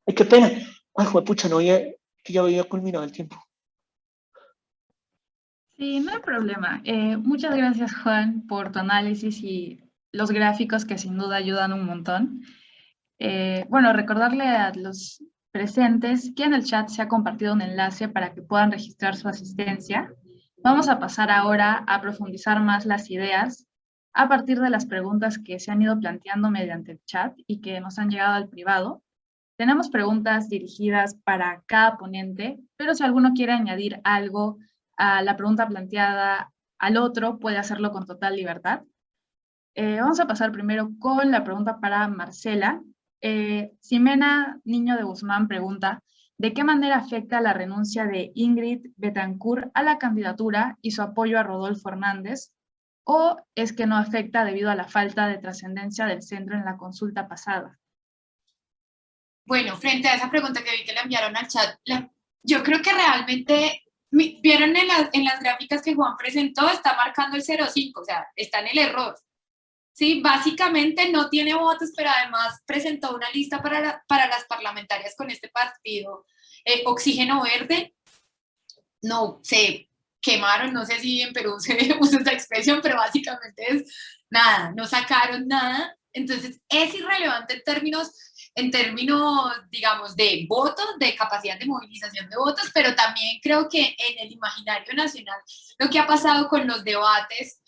Ay, qué pena. Ay, juepucha, no había, que ya había culminado el tiempo. Sí, no hay problema. Muchas gracias, Juan, por tu análisis y los gráficos que sin duda ayudan un montón. Bueno, recordarle a los presentes que en el chat se ha compartido un enlace para que puedan registrar su asistencia. Vamos a pasar ahora a profundizar más las ideas a partir de las preguntas que se han ido planteando mediante el chat y que nos han llegado al privado. Tenemos preguntas dirigidas para cada ponente, pero si alguno quiere añadir algo a la pregunta planteada al otro, puede hacerlo con total libertad. Vamos a pasar primero con la pregunta para Marcela. Ximena Niño de Guzmán pregunta, ¿de qué manera afecta la renuncia de Ingrid Betancourt a la candidatura y su apoyo a Rodolfo Hernández? ¿O es que no afecta debido a la falta de trascendencia del centro en la consulta pasada? Bueno, frente a esa pregunta que vi que la enviaron al chat, yo creo que realmente, vieron en las gráficas que Juan presentó, está marcando el 0,5, o sea, está en el error. Sí, básicamente no tiene votos, pero además presentó una lista para las parlamentarias con este partido, Oxígeno Verde. No, se quemaron, no sé si en Perú se usa esa expresión, pero básicamente es nada, no sacaron nada. Entonces es irrelevante en términos, digamos, de votos, de capacidad de movilización de votos, pero también creo que en el imaginario nacional lo que ha pasado con los debates,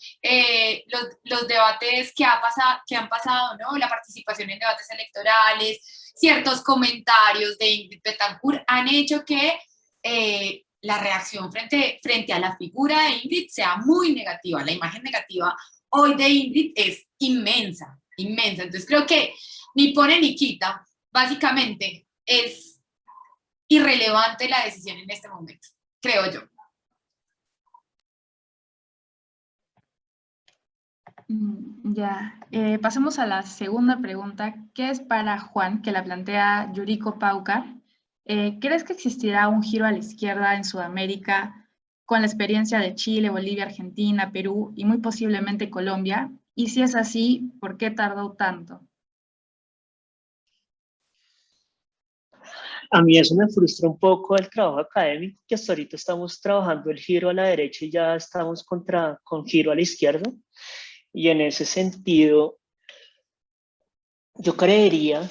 los debates que han pasado, ¿no? La participación en debates electorales, ciertos comentarios de Ingrid Betancourt han hecho que la reacción frente a la figura de Ingrid sea muy negativa. La imagen negativa hoy de Ingrid es inmensa, inmensa. Entonces creo que ni pone ni quita. Básicamente es irrelevante la decisión en este momento, creo yo. Ya, pasemos a la segunda pregunta, que es para Juan, que la plantea Yuriko Paucar. ¿Crees que existirá un giro a la izquierda en Sudamérica con la experiencia de Chile, Bolivia, Argentina, Perú y muy posiblemente Colombia? Y si es así, ¿por qué tardó tanto? A mí eso me frustra un poco el trabajo académico, que hasta ahorita estamos trabajando el giro a la derecha y ya estamos con giro a la izquierda. Y en ese sentido, yo creería,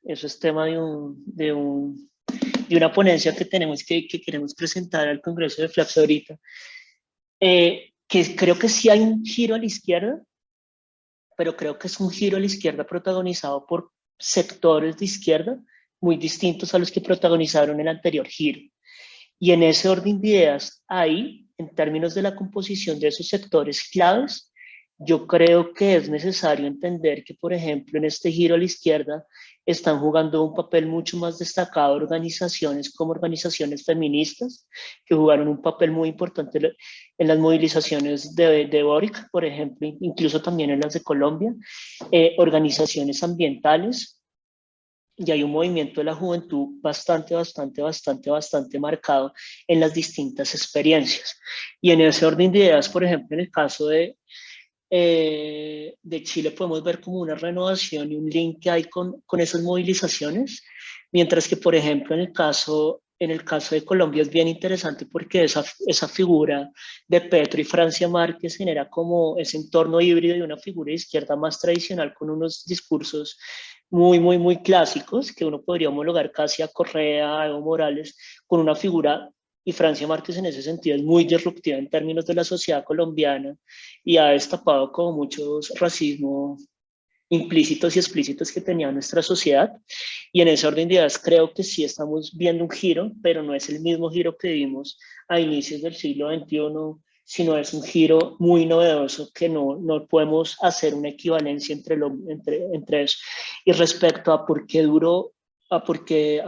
eso es tema de una ponencia que tenemos que queremos presentar al Congreso de Flaps ahorita, que creo que sí hay un giro a la izquierda, pero creo que es un giro a la izquierda protagonizado por sectores de izquierda muy distintos a los que protagonizaron el anterior giro. Y en ese orden de ideas, ahí, en términos de la composición de esos sectores claves, yo creo que es necesario entender que, por ejemplo, en este giro a la izquierda están jugando un papel mucho más destacado organizaciones como organizaciones feministas, que jugaron un papel muy importante en las movilizaciones de Boric, por ejemplo, incluso también en las de Colombia, organizaciones ambientales, y hay un movimiento de la juventud bastante marcado en las distintas experiencias. Y en ese orden de ideas, por ejemplo, en el caso de Chile podemos ver como una renovación y un link que hay con esas movilizaciones, mientras que, por ejemplo, en el caso de Colombia es bien interesante porque esa figura de Petro y Francia Márquez genera como ese entorno híbrido de una figura de izquierda más tradicional con unos discursos muy clásicos que uno podría homologar casi a Correa, a Evo Morales, con una figura, y Francia Márquez en ese sentido es muy disruptiva en términos de la sociedad colombiana y ha destapado como muchos racismos implícitos y explícitos que tenía nuestra sociedad. Y en ese orden de ideas creo que sí estamos viendo un giro, pero no es el mismo giro que vimos a inicios del siglo XXI, sino es un giro muy novedoso que no podemos hacer una equivalencia entre eso. Y respecto a por qué duró, por qué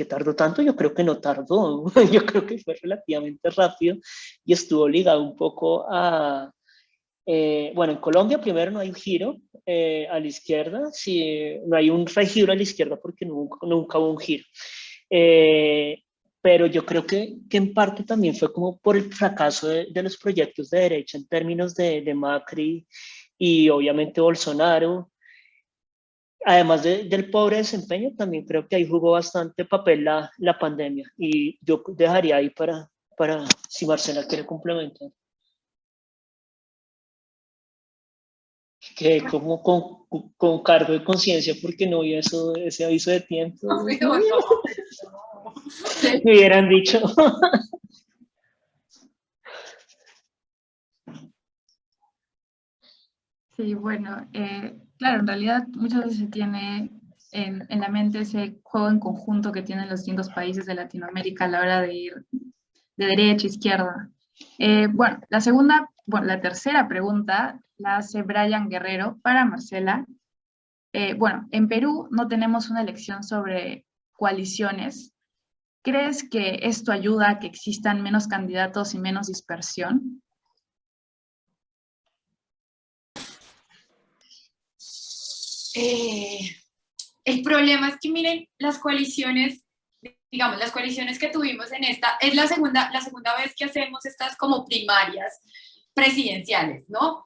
tardó tanto, yo creo que no tardó, yo creo que fue relativamente rápido y estuvo ligado un poco a, bueno, en Colombia primero no hay un giro a la izquierda, sí, no hay un regiro a la izquierda porque nunca hubo un giro. Pero yo creo que en parte también fue como por el fracaso de los proyectos de derecha en términos de Macri y obviamente Bolsonaro. Además del pobre desempeño, también creo que ahí jugó bastante papel la pandemia. Y yo dejaría ahí para si Marcela quiere complementar. Que como con cargo de conciencia porque no vi ese aviso de tiempo. Me hubieran dicho. Sí, bueno, claro, en realidad muchas veces se tiene en la mente ese juego en conjunto que tienen los distintos países de Latinoamérica a la hora de ir de derecha a izquierda. Bueno, la tercera pregunta la hace Brian Guerrero para Marcela. Bueno, en Perú no tenemos una elección sobre coaliciones. ¿Crees que esto ayuda a que existan menos candidatos y menos dispersión? El problema es que, miren, las coaliciones, digamos, las coaliciones que tuvimos en esta, es la segunda vez que hacemos estas como primarias presidenciales, ¿no?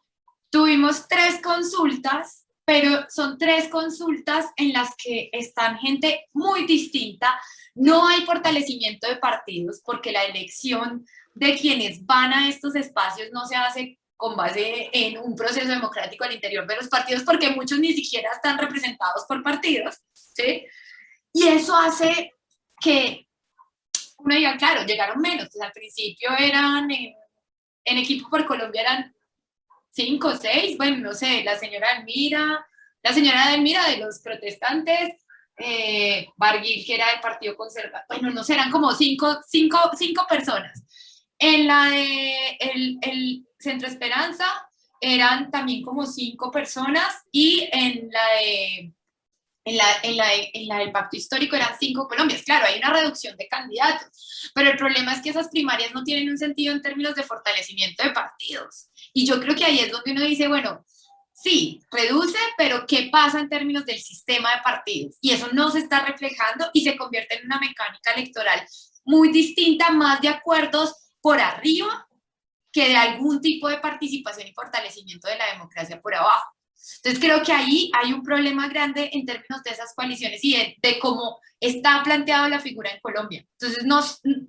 Tuvimos 3 consultas, pero son 3 consultas en las que están gente muy distinta. No hay fortalecimiento de partidos porque la elección de quienes van a estos espacios no se hace con base en un proceso democrático al interior de los partidos, porque muchos ni siquiera están representados por partidos, ¿sí? Y eso hace que uno diga, claro, llegaron menos. Pues al principio eran, en Equipo por Colombia eran 5 o 6, bueno, no sé, la señora Delmira de los protestantes, Barguil, que era del Partido Conservador, bueno, no sé, eran como 5 personas. En la de el Centro Esperanza eran también como 5 personas y en la del Pacto Histórico eran 5 Colombias. Claro, hay una reducción de candidatos, pero el problema es que esas primarias no tienen un sentido en términos de fortalecimiento de partidos. Y yo creo que ahí es donde uno dice, bueno, sí, reduce, pero ¿qué pasa en términos del sistema de partidos? Y eso no se está reflejando y se convierte en una mecánica electoral muy distinta, más de acuerdos por arriba que de algún tipo de participación y fortalecimiento de la democracia por abajo. Entonces creo que ahí hay un problema grande en términos de esas coaliciones y de cómo está planteada la figura en Colombia. Entonces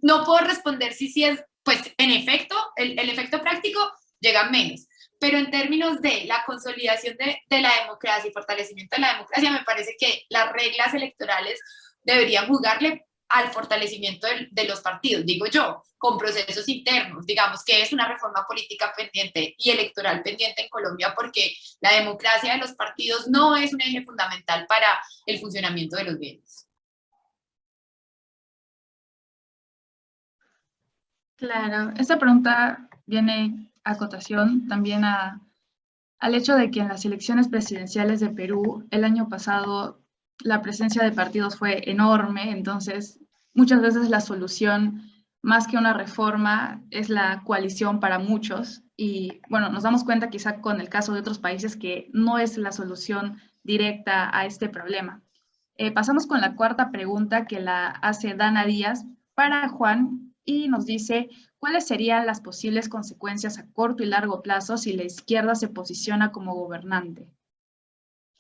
no puedo responder si es, pues en efecto, el efecto práctico llega menos. Pero en términos de la consolidación de la democracia y fortalecimiento de la democracia, me parece que las reglas electorales deberían jugarle al fortalecimiento de los partidos, digo yo, con procesos internos, digamos que es una reforma política pendiente y electoral pendiente en Colombia, porque la democracia de los partidos no es un eje fundamental para el funcionamiento de los bienes. Claro, esta pregunta viene a cotación también al hecho de que en las elecciones presidenciales de Perú el año pasado la presencia de partidos fue enorme, entonces muchas veces la solución, más que una reforma, es la coalición para muchos. Y bueno, nos damos cuenta quizá con el caso de otros países que no es la solución directa a este problema. Pasamos con la cuarta pregunta que la hace Dana Díaz para Juan y nos dice, ¿cuáles serían las posibles consecuencias a corto y largo plazo si la izquierda se posiciona como gobernante?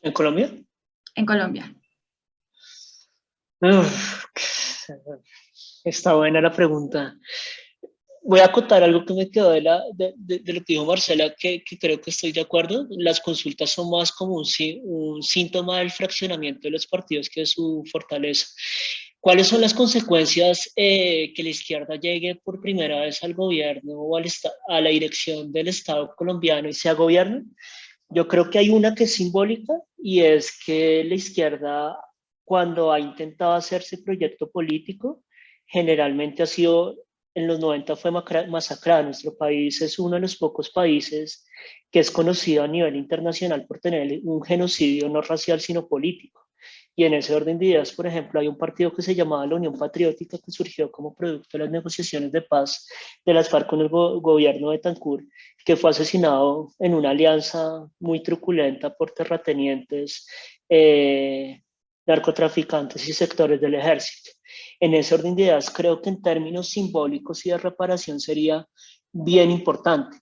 ¿En Colombia? En Colombia. Está buena la pregunta. Voy a acotar algo que me quedó de lo que dijo Marcela, que creo que estoy de acuerdo. Las consultas son más como un síntoma del fraccionamiento de los partidos que de su fortaleza. ¿Cuáles son las consecuencias que la izquierda llegue por primera vez al gobierno o a la dirección del Estado colombiano y sea gobierno? Yo creo que hay una que es simbólica y es que la izquierda, cuando ha intentado hacerse proyecto político, generalmente ha sido, en los 90 fue masacrada. Nuestro país es uno de los pocos países que es conocido a nivel internacional por tener un genocidio no racial sino político. Y en ese orden de ideas, por ejemplo, hay un partido que se llamaba la Unión Patriótica que surgió como producto de las negociaciones de paz de las FARC con el gobierno de Betancur, que fue asesinado en una alianza muy truculenta por terratenientes, narcotraficantes y sectores del ejército. En ese orden de ideas, creo que en términos simbólicos y de reparación sería bien importante.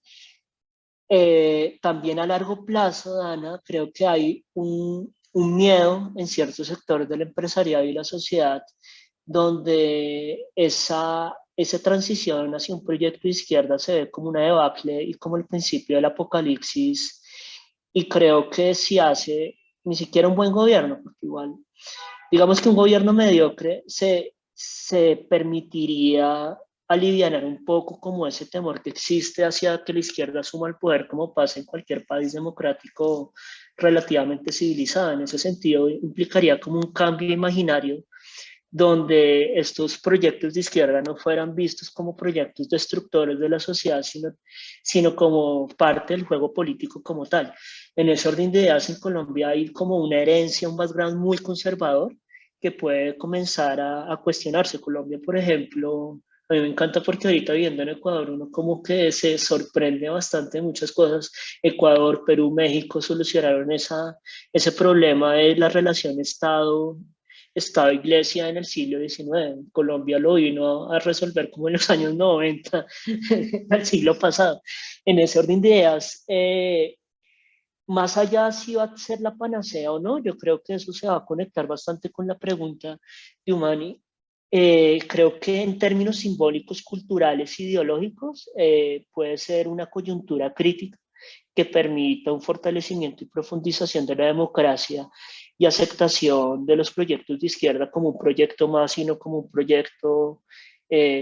También a largo plazo, Dana, creo que hay un miedo en ciertos sectores del empresariado y la sociedad donde esa transición hacia un proyecto de izquierda se ve como una debacle y como el principio del apocalipsis, y creo que si hace ni siquiera un buen gobierno, porque igual, digamos que un gobierno mediocre se permitiría alivianar un poco como ese temor que existe hacia que la izquierda asuma el poder, como pasa en cualquier país democrático relativamente civilizado. En ese sentido, implicaría como un cambio imaginario donde estos proyectos de izquierda no fueran vistos como proyectos destructores de la sociedad, sino como parte del juego político como tal. En ese orden de ideas, en Colombia hay como una herencia, un background muy conservador que puede comenzar a cuestionarse. Colombia, por ejemplo, a mí me encanta porque ahorita viviendo en Ecuador uno como que se sorprende bastante de muchas cosas. Ecuador, Perú, México solucionaron ese problema de la relación Estado-Iglesia en el siglo XIX. Colombia lo vino a resolver como en los años 90 del siglo pasado. En ese orden de ideas, más allá si va a ser la panacea o no, yo creo que eso se va a conectar bastante con la pregunta de Humani. Creo que en términos simbólicos, culturales, ideológicos, puede ser una coyuntura crítica que permita un fortalecimiento y profundización de la democracia y aceptación de los proyectos de izquierda como un proyecto más, sino como un proyecto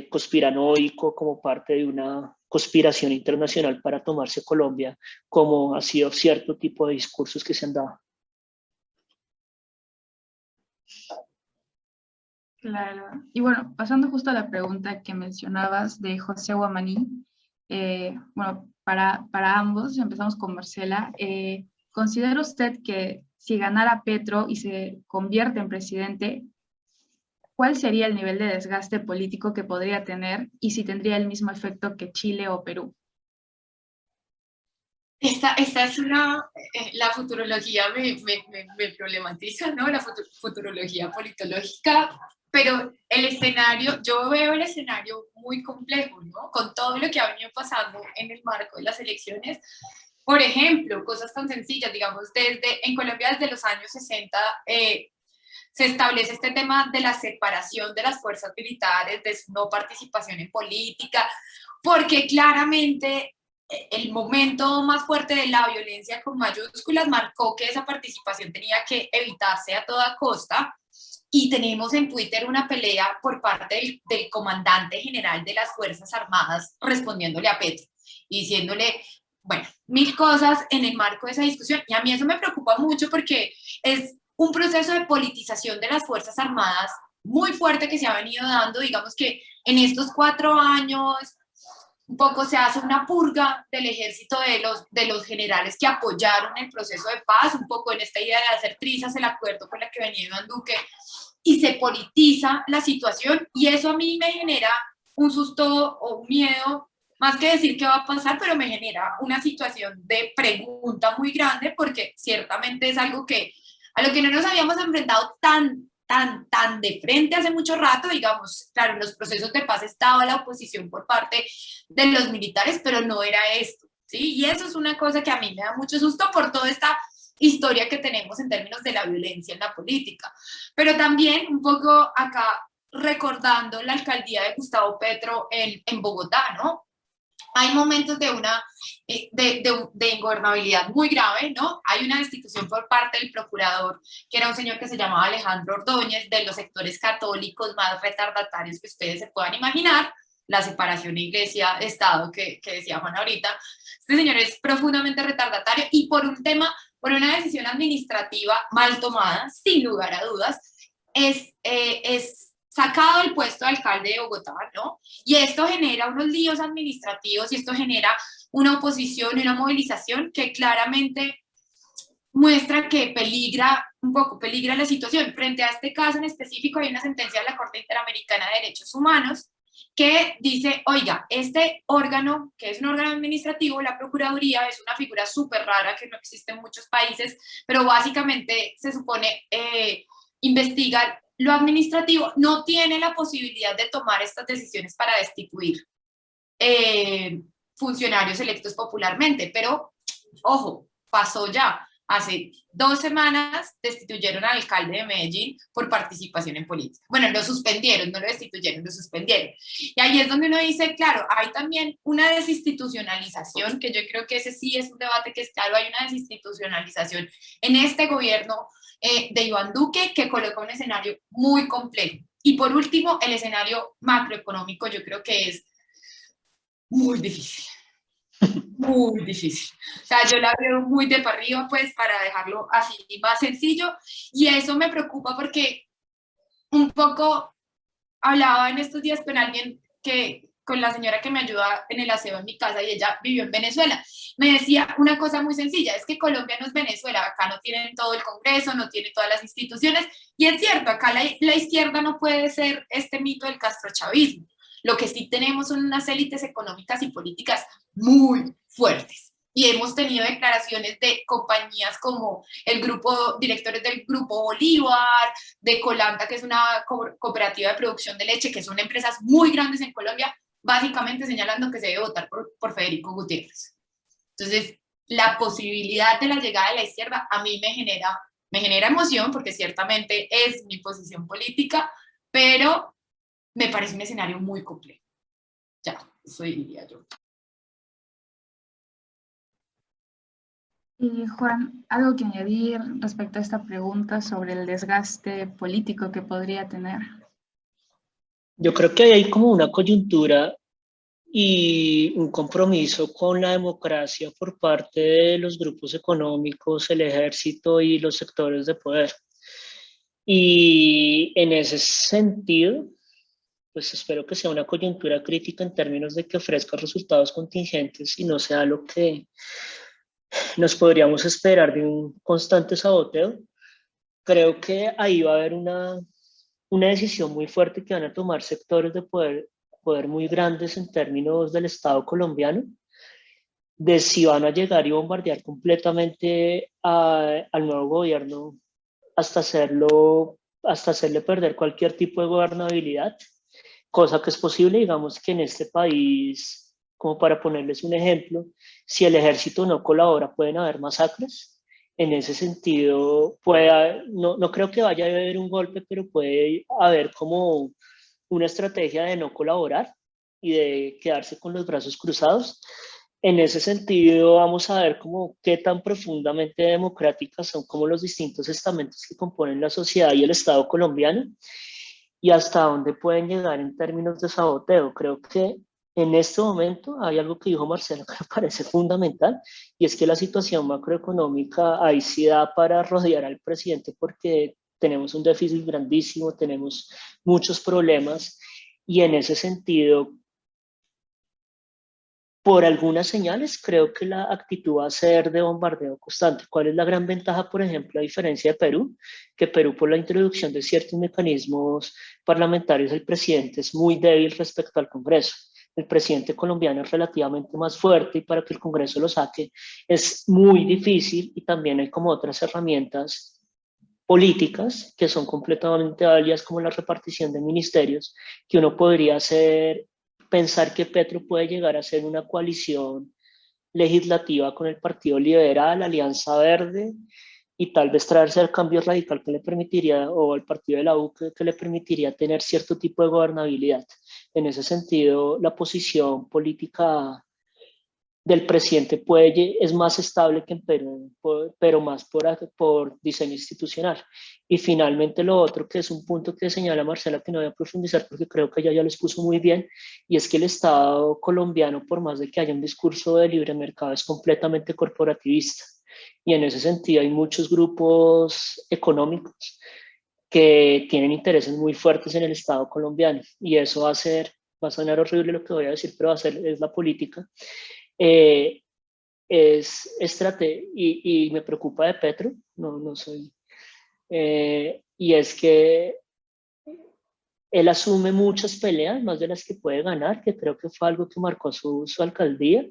conspiranoico, como parte de una conspiración internacional para tomarse Colombia, como ha sido cierto tipo de discursos que se han dado. Claro. Y bueno, pasando justo a la pregunta que mencionabas de José Guamaní, bueno, para ambos, empezamos con Marcela. ¿Considera usted que si ganara Petro y se convierte en presidente, cuál sería el nivel de desgaste político que podría tener y si tendría el mismo efecto que Chile o Perú? Esta es la futurología me problematiza, ¿no? La futurología politológica, pero el escenario, yo veo el escenario muy complejo, ¿no? Con todo lo que ha venido pasando en el marco de las elecciones, Por ejemplo, cosas tan sencillas, digamos, en Colombia desde los años 60 se establece este tema de la separación de las fuerzas militares, de su no participación en política, porque claramente el momento más fuerte de la violencia con mayúsculas marcó que esa participación tenía que evitarse a toda costa. Y tenemos en Twitter una pelea por parte del comandante general de las Fuerzas Armadas respondiéndole a Petro y diciéndole, bueno, mil cosas en el marco de esa discusión. Y a mí eso me preocupa mucho porque es un proceso de politización de las Fuerzas Armadas muy fuerte que se ha venido dando. Digamos que en estos 4 años un poco se hace una purga del ejército de los generales que apoyaron el proceso de paz, un poco en esta idea de hacer trizas el acuerdo con la que venía Iván Duque, y se politiza la situación, y eso a mí me genera un susto o un miedo, más que decir qué va a pasar, pero me genera una situación de pregunta muy grande, porque ciertamente es algo a lo que no nos habíamos enfrentado tan de frente hace mucho rato. Digamos, claro, en los procesos de paz estaba la oposición por parte de los militares, pero no era esto, ¿sí? Y eso es una cosa que a mí me da mucho susto por toda esta historia que tenemos en términos de la violencia en la política. Pero también un poco acá recordando la alcaldía de Gustavo Petro en Bogotá, ¿no? Hay momentos de ingobernabilidad muy grave, ¿no? Hay una destitución por parte del procurador, que era un señor que se llamaba Alejandro Ordóñez, de los sectores católicos más retardatarios que ustedes se puedan imaginar, la separación iglesia-estado que decía Juan ahorita. Este señor es profundamente retardatario y por una decisión administrativa mal tomada, sin lugar a dudas, es sacado del puesto de alcalde de Bogotá, ¿no? Y esto genera unos líos administrativos y esto genera una oposición y una movilización que claramente muestra que peligra la situación. Frente a este caso en específico hay una sentencia de la Corte Interamericana de Derechos Humanos que dice, oiga, este órgano, que es un órgano administrativo, la Procuraduría, es una figura súper rara que no existe en muchos países, pero básicamente se supone investiga lo administrativo, no tiene la posibilidad de tomar estas decisiones para destituir funcionarios electos popularmente, pero, ojo, pasó ya. Hace 2 semanas destituyeron al alcalde de Medellín por participación en política. Bueno, lo suspendieron, no lo destituyeron, lo suspendieron. Y ahí es donde uno dice, claro, hay también una desinstitucionalización, que yo creo que ese sí es un debate que es claro, hay una desinstitucionalización en este gobierno de Iván Duque que coloca un escenario muy complejo. Y por último, el escenario macroeconómico yo creo que es muy difícil. Muy difícil. O sea, yo la veo muy de para arriba, pues, para dejarlo así más sencillo. Y eso me preocupa porque un poco hablaba en estos días con alguien con la señora que me ayuda en el aseo en mi casa y ella vivió en Venezuela. Me decía una cosa muy sencilla, es que Colombia no es Venezuela, acá no tienen todo el Congreso, no tiene todas las instituciones. Y es cierto, acá la izquierda no puede ser este mito del castrochavismo. Lo que sí tenemos son unas élites económicas y políticas muy fuertes. Y hemos tenido declaraciones de compañías como directores del Grupo Bolívar, de Colanta, que es una cooperativa de producción de leche, que son empresas muy grandes en Colombia, básicamente señalando que se debe votar por Federico Gutiérrez. Entonces, la posibilidad de la llegada de la izquierda a mí me genera emoción, porque ciertamente es mi posición política, pero me parece un escenario muy complejo. Ya, eso diría yo. Y Juan, algo que añadir respecto a esta pregunta sobre el desgaste político que podría tener. Yo creo que hay como una coyuntura y un compromiso con la democracia por parte de los grupos económicos, el ejército y los sectores de poder. Y en ese sentido, pues espero que sea una coyuntura crítica en términos de que ofrezca resultados contingentes y no sea lo que nos podríamos esperar de un constante saboteo. Creo que ahí va a haber una decisión muy fuerte que van a tomar sectores de poder muy grandes en términos del Estado colombiano, de si van a llegar y bombardear completamente al nuevo gobierno hasta hacerle perder cualquier tipo de gobernabilidad, cosa que es posible. Digamos que en este país, Como para ponerles un ejemplo, si el ejército no colabora, pueden haber masacres. En ese sentido, no creo que vaya a haber un golpe, pero puede haber como una estrategia de no colaborar y de quedarse con los brazos cruzados. En ese sentido, vamos a ver como qué tan profundamente democráticas son como los distintos estamentos que componen la sociedad y el Estado colombiano y hasta dónde pueden llegar en términos de saboteo. Creo que en este momento hay algo que dijo Marcelo que me parece fundamental y es que la situación macroeconómica ahí sí da para rodear al presidente porque tenemos un déficit grandísimo, tenemos muchos problemas y en ese sentido, por algunas señales, creo que la actitud va a ser de bombardeo constante. ¿Cuál es la gran ventaja, por ejemplo, a diferencia de Perú? Que Perú, por la introducción de ciertos mecanismos parlamentarios, el presidente es muy débil respecto al Congreso. El presidente colombiano es relativamente más fuerte y para que el Congreso lo saque es muy difícil y también hay como otras herramientas políticas que son completamente válidas como la repartición de ministerios que uno podría hacer, pensar que Petro puede llegar a ser una coalición legislativa con el Partido Liberal, Alianza Verde y tal vez traerse el cambio radical que le permitiría, o el partido de la U que le permitiría tener cierto tipo de gobernabilidad. En ese sentido, la posición política del presidente es más estable que en Perú, pero más por diseño institucional. Y finalmente lo otro, que es un punto que señala Marcela, que no voy a profundizar porque creo que ella ya lo expuso muy bien, y es que el Estado colombiano, por más de que haya un discurso de libre mercado, es completamente corporativista. Y en ese sentido hay muchos grupos económicos que tienen intereses muy fuertes en el Estado colombiano, y eso va a sonar horrible lo que voy a decir, pero es la política. Es y me preocupa de Petro, no soy, y es que él asume muchas peleas, más de las que puede ganar, que creo que fue algo que marcó su alcaldía,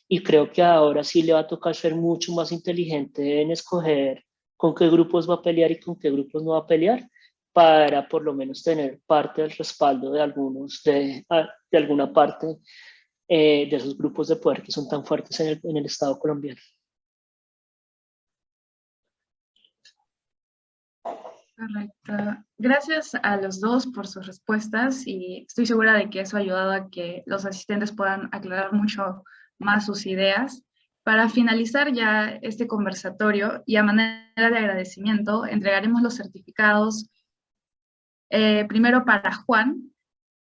y creo que ahora sí le va a tocar ser mucho más inteligente en escoger con qué grupos va a pelear y con qué grupos no va a pelear, para por lo menos tener parte del respaldo de alguna parte de esos grupos de poder que son tan fuertes en el Estado colombiano. Correcto. Gracias a los dos por sus respuestas y estoy segura de que eso ha ayudado a que los asistentes puedan aclarar mucho más sus ideas. Para finalizar ya este conversatorio y a manera de agradecimiento, entregaremos los certificados primero para Juan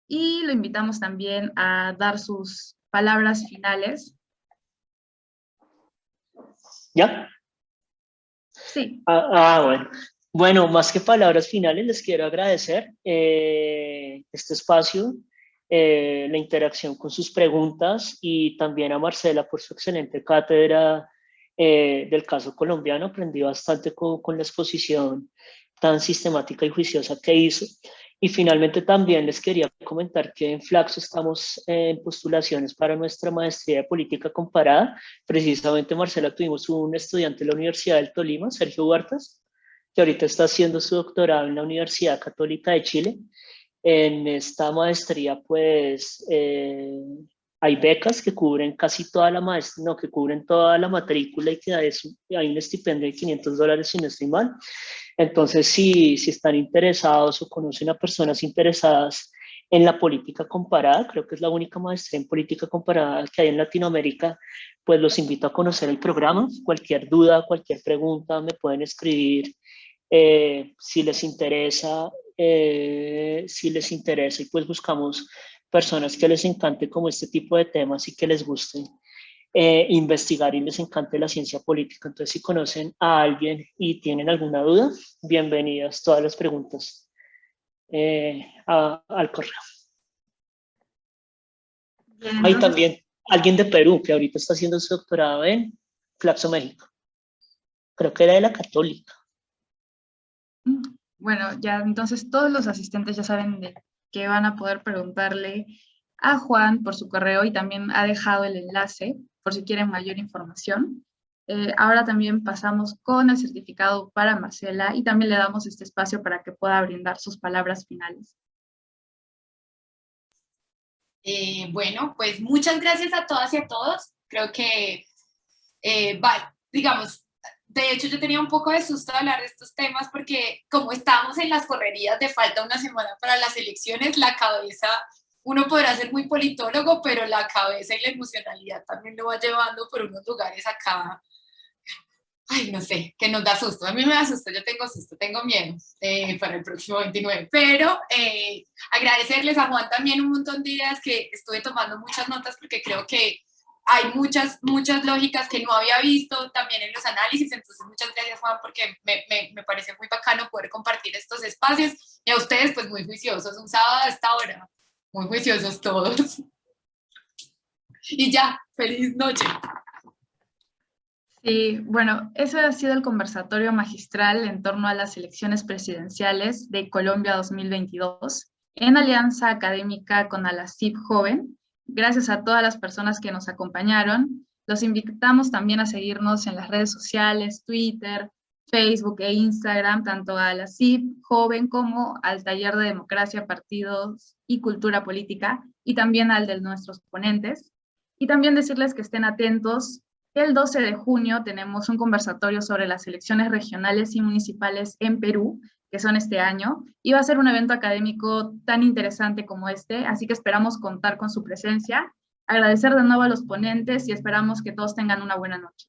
y lo invitamos también a dar sus palabras finales. ¿Ya? Sí. Bueno. Bueno, más que palabras finales, les quiero agradecer este espacio, la interacción con sus preguntas y también a Marcela por su excelente cátedra del caso colombiano. Aprendí bastante con la exposición tan sistemática y juiciosa que hizo. Y finalmente también les quería comentar que en Flaxo estamos en postulaciones para nuestra maestría de política comparada. Precisamente, Marcela, tuvimos un estudiante de la Universidad del Tolima, Sergio Huertas, que ahorita está haciendo su doctorado en la Universidad Católica de Chile. En esta maestría, pues, hay becas que cubren casi toda la maestría, no, que cubren toda la matrícula y que hay un estipendio de $500 si no estoy mal. Entonces, si están interesados o conocen a personas interesadas en la política comparada, creo que es la única maestría en política comparada que hay en Latinoamérica, pues los invito a conocer el programa. Cualquier duda, cualquier pregunta me pueden escribir si les interesa y pues buscamos personas que les encante como este tipo de temas y que les guste investigar y les encante la ciencia política. Entonces, si conocen a alguien y tienen alguna duda, bienvenidas todas las preguntas al correo. Hay también alguien de Perú que ahorita está haciendo su doctorado en Flaxo, México. Creo que era de la Católica. Bueno, ya entonces todos los asistentes ya saben de que van a poder preguntarle a Juan por su correo y también ha dejado el enlace por si quieren mayor información. Ahora también pasamos con el certificado para Marcela y también le damos este espacio para que pueda brindar sus palabras finales. Bueno, pues muchas gracias a todas y a todos. Creo que, digamos, de hecho yo tenía un poco de susto de hablar de estos temas porque como estamos en las correrías de falta una semana para las elecciones, la cabeza, uno podrá ser muy politólogo, pero la cabeza y la emocionalidad también lo va llevando por unos lugares acá, ay, no sé, que nos da susto. A mí me da susto, yo tengo susto, tengo miedo para el próximo 29, pero agradecerles a Juan también un montón de ideas que estuve tomando muchas notas porque creo que hay muchas lógicas que no había visto también en los análisis, entonces muchas gracias Juan porque me parece muy bacano poder compartir estos espacios y a ustedes pues muy juiciosos, un sábado a esta hora, muy juiciosos todos. Y ya, feliz noche. Sí, bueno, ese ha sido el conversatorio magistral en torno a las elecciones presidenciales de Colombia 2022 en alianza académica con ALACIP Joven. Gracias a todas las personas que nos acompañaron. Los invitamos también a seguirnos en las redes sociales, Twitter, Facebook e Instagram, tanto a ALACIP Joven como al Taller de Democracia, Partidos y Cultura Política, y también al de nuestros ponentes. Y también decirles que estén atentos. El 12 de junio tenemos un conversatorio sobre las elecciones regionales y municipales en Perú, que son este año, y va a ser un evento académico tan interesante como este, así que esperamos contar con su presencia. Agradecer de nuevo a los ponentes y esperamos que todos tengan una buena noche.